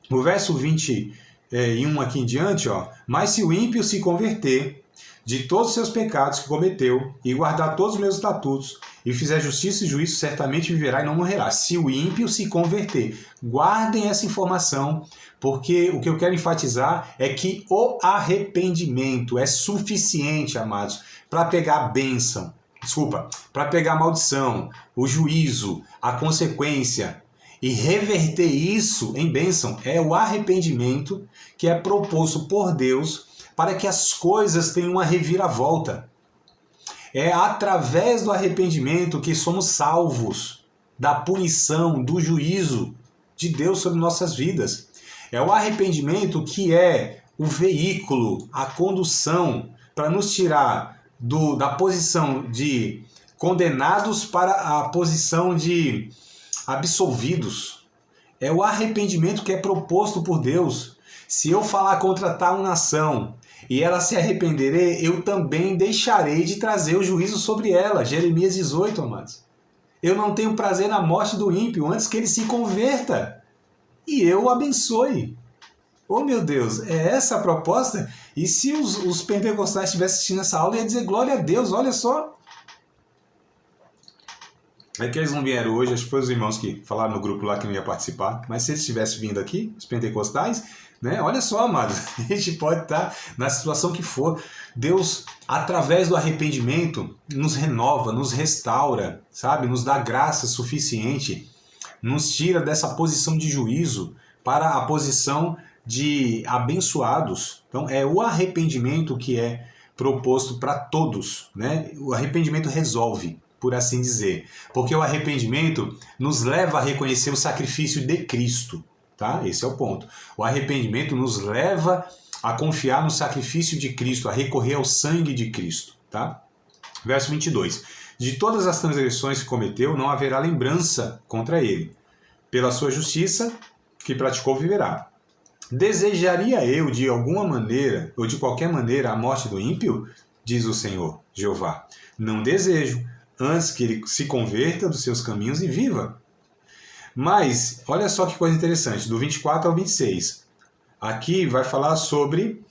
o verso 21 aqui em diante, mas se o ímpio se converter de todos os seus pecados que cometeu e guardar todos os meus estatutos e fizer justiça e juízo, certamente viverá e não morrerá. Se o ímpio se converter. Guardem essa informação, porque o que eu quero enfatizar é que o arrependimento é suficiente, amados, para pegar a bênção, para pegar a maldição, o juízo, a consequência e reverter isso em bênção. É o arrependimento que é proposto por Deus para que as coisas tenham uma reviravolta. É através do arrependimento que somos salvos da punição, do juízo de Deus sobre nossas vidas. É o arrependimento que é o veículo, a condução para nos tirar da posição de condenados para a posição de absolvidos. É o arrependimento que é proposto por Deus. Se eu falar contra tal nação e ela se arrepender, eu também deixarei de trazer o juízo sobre ela. Jeremias 18, amados. Eu não tenho prazer na morte do ímpio antes que ele se converta e eu o abençoe. Oh, meu Deus, é essa a proposta? E se os pentecostais estivessem assistindo essa aula, ia dizer glória a Deus, olha só. É que eles não vieram hoje, acho que foi os irmãos que falaram no grupo lá que não ia participar, mas se eles tivessem vindo aqui, os pentecostais, né? Olha só, amados, a gente pode estar na situação que for. Deus, através do arrependimento, nos renova, nos restaura, sabe? Nos dá graça suficiente, nos tira dessa posição de juízo para a posição de abençoados. Então é o arrependimento que é proposto para todos, né? O arrependimento resolve, por assim dizer, porque o arrependimento nos leva a reconhecer o sacrifício de Cristo, tá? Esse é o ponto. O arrependimento nos leva a confiar no sacrifício de Cristo, a recorrer ao sangue de Cristo, tá? Verso 22. De todas as transgressões que cometeu, não haverá lembrança contra ele. Pela sua justiça que praticou, viverá. Desejaria eu de alguma maneira, ou de qualquer maneira, a morte do ímpio? Diz o Senhor, Jeová. Não desejo, antes que ele se converta dos seus caminhos e viva. Mas, olha só que coisa interessante, do 24 ao 26. Aqui vai falar sobre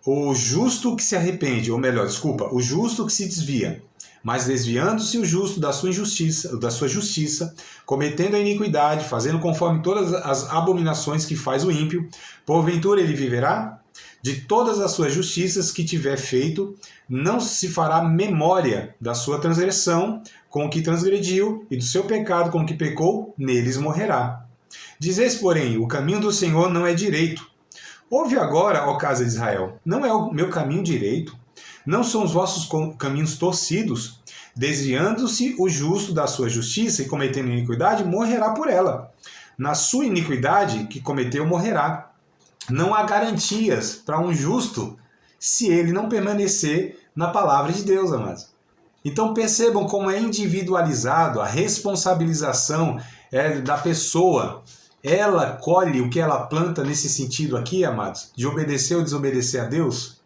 o justo que se arrepende, ou melhor, desculpa, o justo que se desvia. Mas desviando-se o justo da sua justiça, cometendo a iniquidade, fazendo conforme todas as abominações que faz o ímpio, porventura ele viverá? De todas as suas justiças que tiver feito, não se fará memória da sua transgressão com o que transgrediu, e do seu pecado com o que pecou, neles morrerá. Dizeis, porém, o caminho do Senhor não é direito. Ouve agora, ó casa de Israel, não é o meu caminho direito? Não são os vossos caminhos torcidos? Desviando-se o justo da sua justiça e cometendo iniquidade, morrerá por ela. Na sua iniquidade que cometeu, morrerá. Não há garantias para um justo se ele não permanecer na palavra de Deus, amados. Então percebam como é individualizado a responsabilização da pessoa. Ela colhe o que ela planta nesse sentido aqui, amados, de obedecer ou desobedecer a Deus.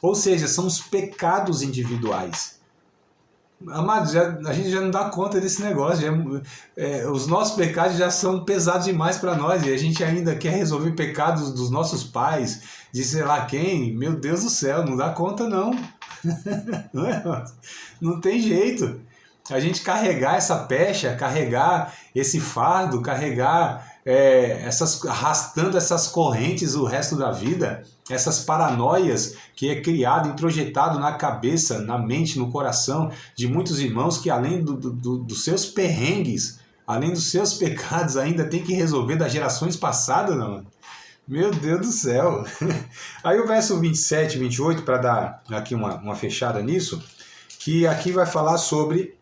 Ou seja, são os pecados individuais. Amados, a gente já não dá conta desse negócio. Os nossos pecados já são pesados demais para nós. E a gente ainda quer resolver pecados dos nossos pais, de sei lá quem. Meu Deus do céu, não dá conta não. Não é? Não tem jeito. A gente carregar essa pecha, carregar esse fardo, carregar arrastando essas correntes o resto da vida, essas paranoias que é criado, introjetado na cabeça, na mente, no coração de muitos irmãos que além dos seus perrengues, além dos seus pecados, ainda tem que resolver das gerações passadas, não? Meu Deus do céu! Aí o verso 27 e 28, para dar aqui uma fechada nisso, que aqui vai falar sobre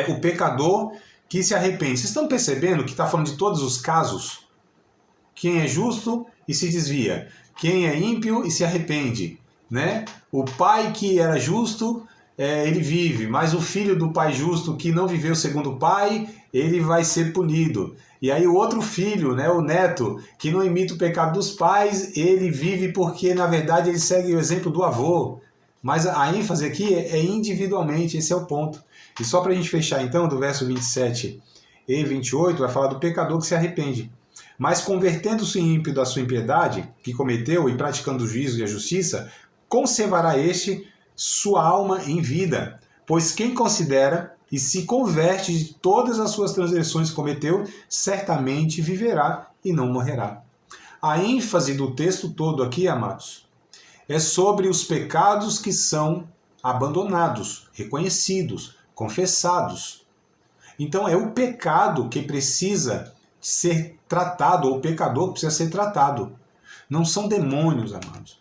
o pecador que se arrepende. Vocês estão percebendo que está falando de todos os casos? Quem é justo e se desvia. Quem é ímpio e se arrepende. Né? O pai que era justo, ele vive. Mas o filho do pai justo que não viveu segundo o pai, ele vai ser punido. E aí o outro filho, né, o neto, que não imita o pecado dos pais, ele vive porque, na verdade, ele segue o exemplo do avô. Mas a ênfase aqui é individualmente, esse é o ponto. E só para a gente fechar então, do verso 27 e 28, vai falar do pecador que se arrepende. Mas convertendo-se em ímpio da sua impiedade, que cometeu, e praticando o juízo e a justiça, conservará este sua alma em vida. Pois quem considera e se converte de todas as suas transgressões que cometeu, certamente viverá e não morrerá. A ênfase do texto todo aqui, amados, é sobre os pecados que são abandonados, reconhecidos, confessados. Então é o pecado que precisa ser tratado, ou o pecador que precisa ser tratado. Não são demônios, amados.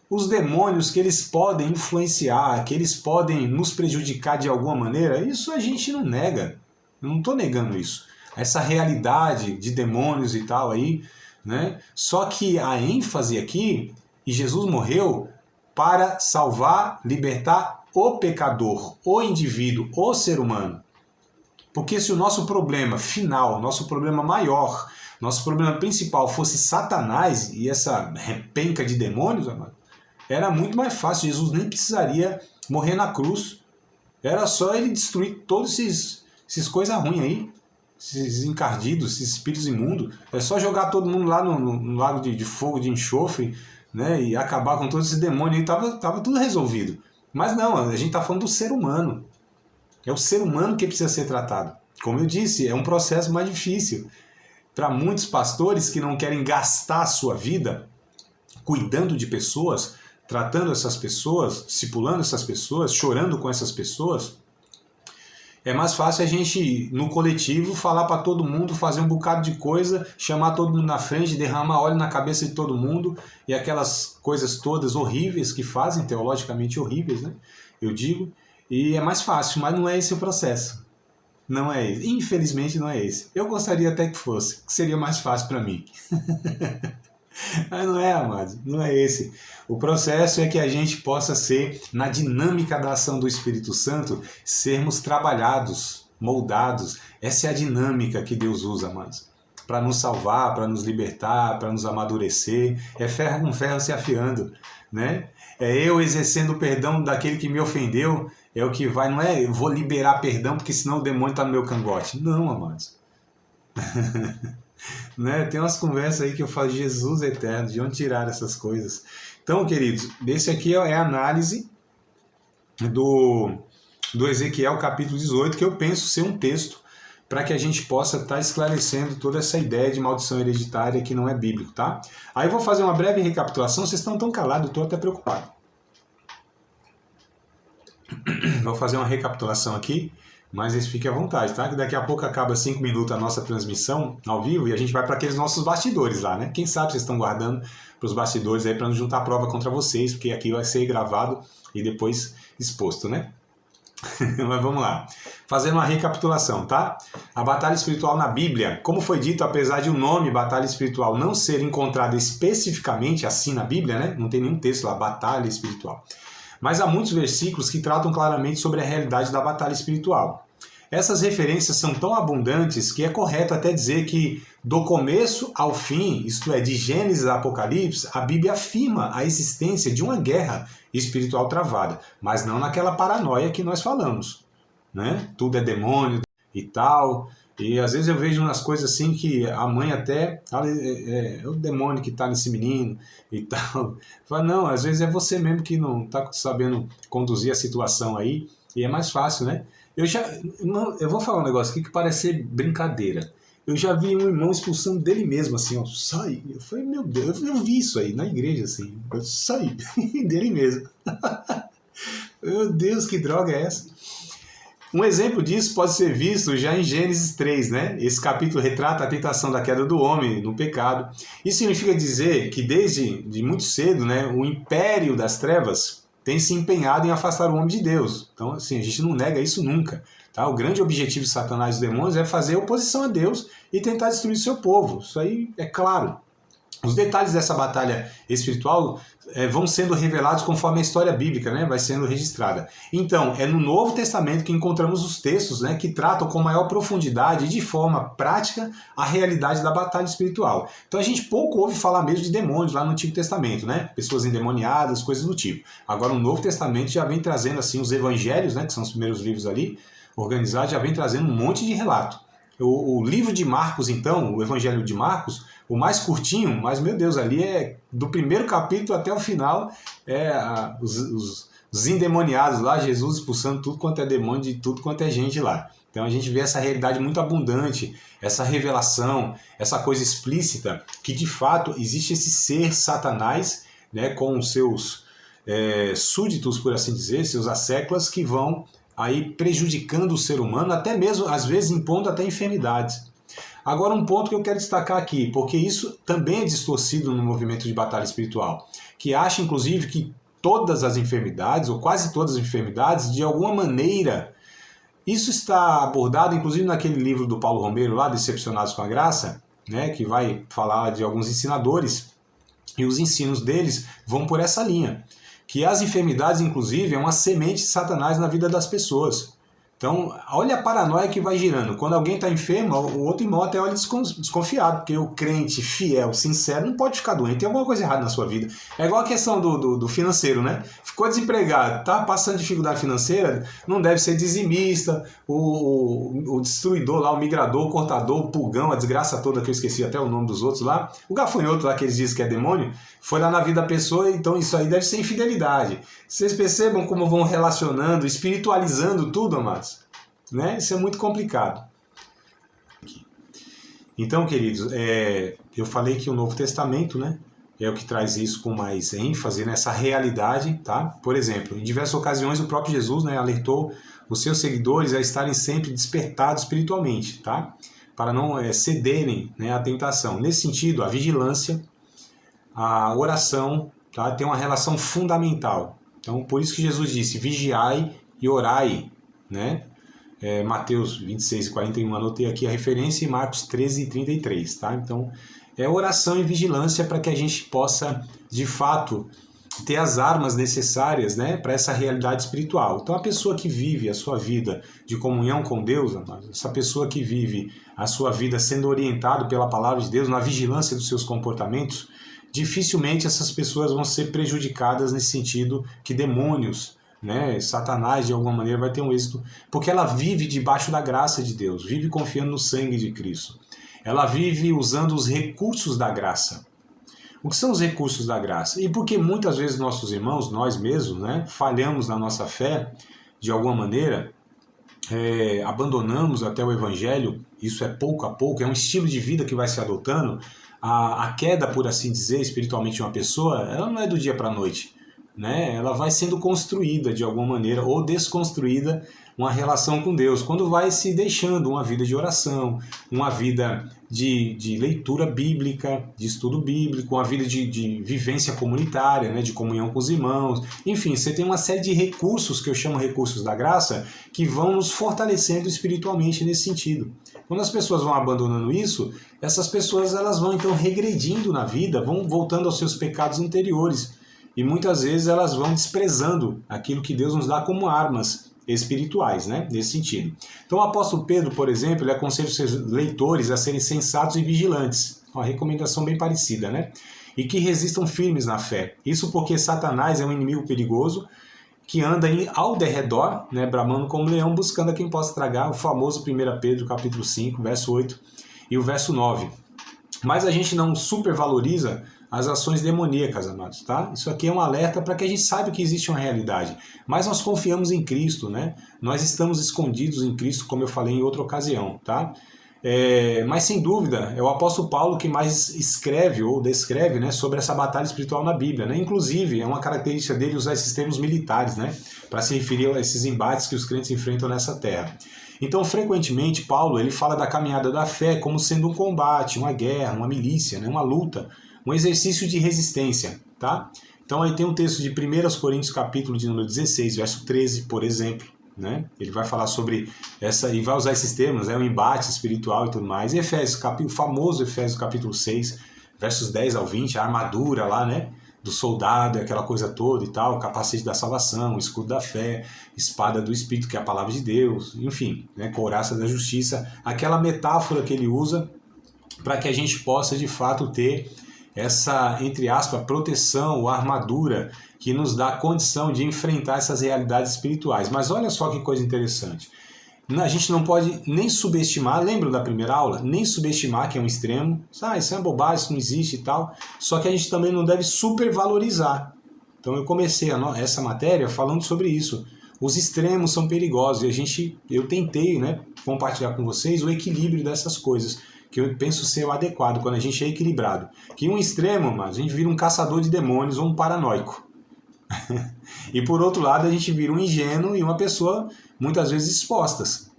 Os demônios que eles podem influenciar, que eles podem nos prejudicar de alguma maneira, isso a gente não nega. Eu não estou negando isso. Essa realidade de demônios e tal aí, né? Só que a ênfase aqui, e Jesus morreu para salvar, libertar o pecador, o indivíduo, o ser humano. Porque se o nosso problema final, nosso problema maior, nosso problema principal fosse Satanás e essa repenca de demônios, amado, era muito mais fácil. Jesus nem precisaria morrer na cruz. Era só ele destruir todos esses coisas ruins aí, esses encardidos, esses espíritos imundos. É só jogar todo mundo lá no lago de fogo, de enxofre, né, e acabar com todos esses demônios aí, tava tudo resolvido. Mas não, a gente está falando do ser humano. É o ser humano que precisa ser tratado. Como eu disse, é um processo mais difícil. Para muitos pastores que não querem gastar a sua vida cuidando de pessoas, tratando essas pessoas, discipulando essas pessoas, chorando com essas pessoas, é mais fácil a gente, no coletivo, falar para todo mundo, fazer um bocado de coisa, chamar todo mundo na frente, derramar óleo na cabeça de todo mundo, e aquelas coisas todas horríveis que fazem, teologicamente horríveis, né? Eu digo, e é mais fácil, mas não é esse o processo. Não é esse. Infelizmente não é esse. Eu gostaria até que fosse, que seria mais fácil para mim. Mas não é, amados, não é esse. O processo é que a gente possa ser, na dinâmica da ação do Espírito Santo, sermos trabalhados, moldados. Essa é a dinâmica que Deus usa, amados, para nos salvar, para nos libertar, para nos amadurecer. É ferro com ferro se afiando, né? É eu exercendo o perdão daquele que me ofendeu, é o que vai, não é eu vou liberar perdão porque senão o demônio está no meu cangote. Não, amados. Né? Tem umas conversas aí que eu falo, Jesus eterno, de onde tirar essas coisas? Então, queridos, esse aqui é a análise do Ezequiel capítulo 18, que eu penso ser um texto para que a gente possa estar esclarecendo toda essa ideia de maldição hereditária que não é bíblico, tá? Aí eu vou fazer uma breve recapitulação, vocês estão tão calados, eu estou até preocupado. Vou fazer uma recapitulação aqui, mas eles fiquem à vontade, tá? Que daqui a pouco acaba 5 minutos a nossa transmissão ao vivo e a gente vai para aqueles nossos bastidores lá, né? Quem sabe vocês estão guardando para os bastidores aí para nos juntar a prova contra vocês, porque aqui vai ser gravado e depois exposto, né? Mas vamos lá. Fazendo uma recapitulação, tá? A batalha espiritual na Bíblia, como foi dito, apesar de o nome batalha espiritual não ser encontrado especificamente assim na Bíblia, né? Não tem nenhum texto lá, batalha espiritual. Mas há muitos versículos que tratam claramente sobre a realidade da batalha espiritual. Essas referências são tão abundantes que é correto até dizer que, do começo ao fim, isto é, de Gênesis a Apocalipse, a Bíblia afirma a existência de uma guerra espiritual travada, mas não naquela paranoia que nós falamos, né? Tudo é demônio e tal, e às vezes eu vejo umas coisas assim que a mãe até é o demônio que está nesse menino e tal. Fala, não, às vezes é você mesmo que não está sabendo conduzir a situação aí, e é mais fácil, né? Eu vou falar um negócio aqui que parece ser brincadeira. Eu já vi um irmão expulsando dele mesmo, assim, ó, sai. Eu falei, meu Deus, eu vi isso aí na igreja, assim, eu saí dele mesmo. Meu Deus, que droga é essa? Um exemplo disso pode ser visto já em Gênesis 3, né? Esse capítulo retrata a tentação da queda do homem no pecado. Isso significa dizer que desde muito cedo, né, o império das trevas tem se empenhado em afastar o homem de Deus. Então, assim, a gente não nega isso nunca. Tá? O grande objetivo de Satanás e dos demônios é fazer oposição a Deus e tentar destruir o seu povo. Isso aí é claro. Os detalhes dessa batalha espiritual vão sendo revelados conforme a história bíblica, né, vai sendo registrada. Então, é no Novo Testamento que encontramos os textos, né, que tratam com maior profundidade e de forma prática a realidade da batalha espiritual. Então a gente pouco ouve falar mesmo de demônios lá no Antigo Testamento, né, pessoas endemoniadas, coisas do tipo. Agora o Novo Testamento já vem trazendo assim os evangelhos, né, que são os primeiros livros ali, organizados, já vem trazendo um monte de relato. O livro de Marcos, então, o Evangelho de Marcos, o mais curtinho, mas, meu Deus, ali é do primeiro capítulo até o final, os endemoniados lá, Jesus expulsando tudo quanto é demônio de tudo quanto é gente lá. Então a gente vê essa realidade muito abundante, essa revelação, essa coisa explícita, que de fato existe esse ser Satanás, né, com os seus súditos, por assim dizer, seus asseclas, que vão aí prejudicando o ser humano, até mesmo, às vezes, impondo até enfermidades. Agora, um ponto que eu quero destacar aqui, porque isso também é distorcido no movimento de batalha espiritual, que acha, inclusive, que todas as enfermidades, ou quase todas as enfermidades, de alguma maneira, isso está abordado, inclusive, naquele livro do Paulo Romero, lá, Decepcionados com a Graça, né, que vai falar de alguns ensinadores, e os ensinos deles vão por essa linha, que as enfermidades, inclusive, é uma semente de Satanás na vida das pessoas. Então, olha a paranoia que vai girando. Quando alguém está enfermo, o outro irmão até olha desconfiado, porque o crente fiel, sincero, não pode ficar doente. Tem alguma coisa errada na sua vida. É igual a questão do financeiro, né? Ficou desempregado, tá passando dificuldade financeira, não deve ser dizimista, o destruidor lá, o migrador, o cortador, o pulgão, a desgraça toda, que eu esqueci até o nome dos outros lá, o gafanhoto lá que eles dizem que é demônio, foi lá na vida da pessoa, então isso aí deve ser infidelidade. Vocês percebam como vão relacionando, espiritualizando tudo, amados? Né? Isso é muito complicado. Então, queridos, eu falei que o Novo Testamento, né, é o que traz isso com mais ênfase nessa realidade, tá? Por exemplo, em diversas ocasiões o próprio Jesus, né, alertou os seus seguidores a estarem sempre despertados espiritualmente, tá? Para não cederem, né, à tentação. Nesse sentido, a vigilância, a oração, tá, tem uma relação fundamental. Então, por isso que Jesus disse, vigiai e orai, né? Mateus 26 e 41, anotei aqui a referência, e Marcos 13 e 33, tá? Então, é oração e vigilância para que a gente possa, de fato, ter as armas necessárias, né, para essa realidade espiritual. Então, a pessoa que vive a sua vida de comunhão com Deus, essa pessoa que vive a sua vida sendo orientado pela palavra de Deus, na vigilância dos seus comportamentos, dificilmente essas pessoas vão ser prejudicadas nesse sentido que demônios, né, Satanás de alguma maneira vai ter um êxito, porque ela vive debaixo da graça de Deus, vive confiando no sangue de Cristo. Ela vive usando os recursos da graça. O que são os recursos da graça? E porque muitas vezes nossos irmãos, nós mesmos, né, falhamos na nossa fé, de alguma maneira, abandonamos até o Evangelho, isso é pouco a pouco, é um estilo de vida que vai se adotando. A queda, por assim dizer, espiritualmente de uma pessoa, ela não é do dia para a noite, né? Ela vai sendo construída de alguma maneira, ou desconstruída, uma relação com Deus, quando vai se deixando uma vida de oração, uma vida de leitura bíblica, de estudo bíblico, uma vida de vivência comunitária, né, de comunhão com os irmãos. Enfim, você tem uma série de recursos, que eu chamo recursos da graça, que vão nos fortalecendo espiritualmente nesse sentido. Quando as pessoas vão abandonando isso, essas pessoas elas vão então regredindo na vida, vão voltando aos seus pecados anteriores. E muitas vezes elas vão desprezando aquilo que Deus nos dá como armas espirituais, né? Nesse sentido. Então o apóstolo Pedro, por exemplo, ele aconselha os seus leitores a serem sensatos e vigilantes. Uma recomendação bem parecida, né? E que resistam firmes na fé. Isso porque Satanás é um inimigo perigoso que anda ao derredor, né, bramando como leão, buscando a quem possa tragar, o famoso 1 Pedro, capítulo 5, verso 8 e o verso 9. Mas a gente não supervaloriza as ações demoníacas, amados, tá? Isso aqui é um alerta para que a gente saiba que existe uma realidade. Mas nós confiamos em Cristo, né? Nós estamos escondidos em Cristo, como eu falei em outra ocasião, tá? Mas sem dúvida, é o apóstolo Paulo que mais escreve ou descreve, né, sobre essa batalha espiritual na Bíblia, né? Inclusive, é uma característica dele usar esses termos militares, né, para se referir a esses embates que os crentes enfrentam nessa terra. Então, frequentemente, Paulo ele fala da caminhada da fé como sendo um combate, uma guerra, uma milícia, né, uma luta, um exercício de resistência, tá? Então, aí tem um texto de 1 Coríntios, capítulo de número 16, verso 13, por exemplo, né? Ele vai falar sobre essa, e vai usar esses termos, um embate espiritual e tudo mais. E Efésios, o famoso Efésios capítulo 6, versos 10 ao 20, a armadura lá, né, do soldado, aquela coisa toda e tal, o capacete da salvação, o escudo da fé, espada do Espírito, que é a palavra de Deus, enfim, né, couraça da justiça, aquela metáfora que ele usa para que a gente possa de fato ter essa, entre aspas, proteção ou armadura que nos dá a condição de enfrentar essas realidades espirituais. Mas olha só que coisa interessante. A gente não pode nem subestimar, lembra da primeira aula? Nem subestimar que é um extremo. Isso é uma bobagem, isso não existe e tal. Só que a gente também não deve supervalorizar. Então eu comecei essa matéria falando sobre isso. Os extremos são perigosos e eu tentei, né, compartilhar com vocês o equilíbrio dessas coisas, que eu penso ser o adequado quando a gente é equilibrado. Que um extremo, mas a gente vira um caçador de demônios ou um paranoico. E por outro lado, a gente vira um ingênuo e uma pessoa muitas vezes expostas,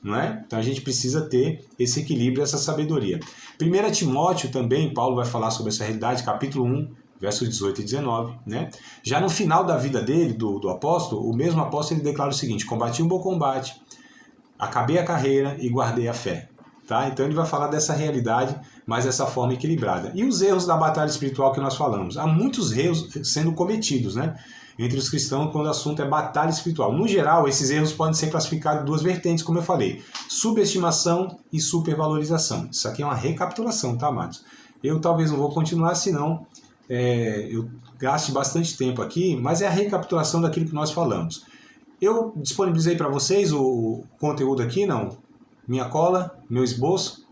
não é? Então a gente precisa ter esse equilíbrio, essa sabedoria. 1 Timóteo também, Paulo vai falar sobre essa realidade, capítulo 1, versos 18 e 19, né? Já no final da vida dele, do apóstolo, o mesmo apóstolo ele declara o seguinte: combati um bom combate, acabei a carreira e guardei a fé. Tá? Então ele vai falar dessa realidade, mas dessa forma equilibrada. E os erros da batalha espiritual que nós falamos? Há muitos erros sendo cometidos, né, entre os cristãos quando o assunto é batalha espiritual. No geral, esses erros podem ser classificados em duas vertentes, como eu falei: subestimação e supervalorização. Isso aqui é uma recapitulação, tá, amados? Eu talvez não vou continuar, senão eu gaste bastante tempo aqui, mas é a recapitulação daquilo que nós falamos. Eu disponibilizei para vocês o conteúdo aqui, não? Minha cola, meu esboço.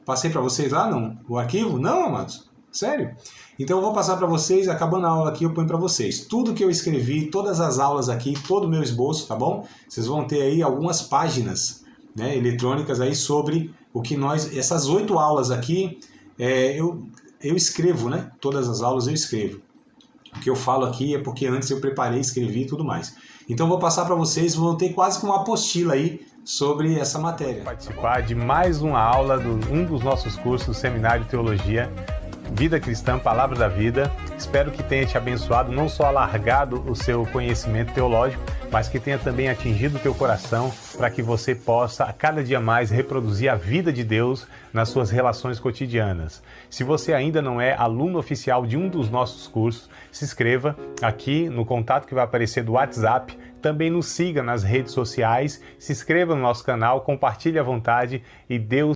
Passei para vocês lá, não? O arquivo? Não, amados? Sério? Então eu vou passar para vocês, acabando a aula aqui eu ponho para vocês. Tudo que eu escrevi, todas as aulas aqui, todo o meu esboço, tá bom? Vocês vão ter aí algumas páginas, né, eletrônicas aí sobre o que essas 8 aulas aqui, eu escrevo, né? Todas as aulas eu escrevo. O que eu falo aqui é porque antes eu preparei, escrevi e tudo mais. Então eu vou passar para vocês, vão ter quase que uma apostila aí sobre essa matéria. Participar de mais uma aula de um dos nossos cursos, Seminário de Teologia, Vida Cristã, Palavra da Vida. Espero que tenha te abençoado, não só alargado o seu conhecimento teológico, mas que tenha também atingido o teu coração para que você possa, a cada dia mais, reproduzir a vida de Deus nas suas relações cotidianas. Se você ainda não é aluno oficial de um dos nossos cursos, se inscreva aqui no contato que vai aparecer do WhatsApp. Também nos siga nas redes sociais, se inscreva no nosso canal, compartilhe à vontade e Deus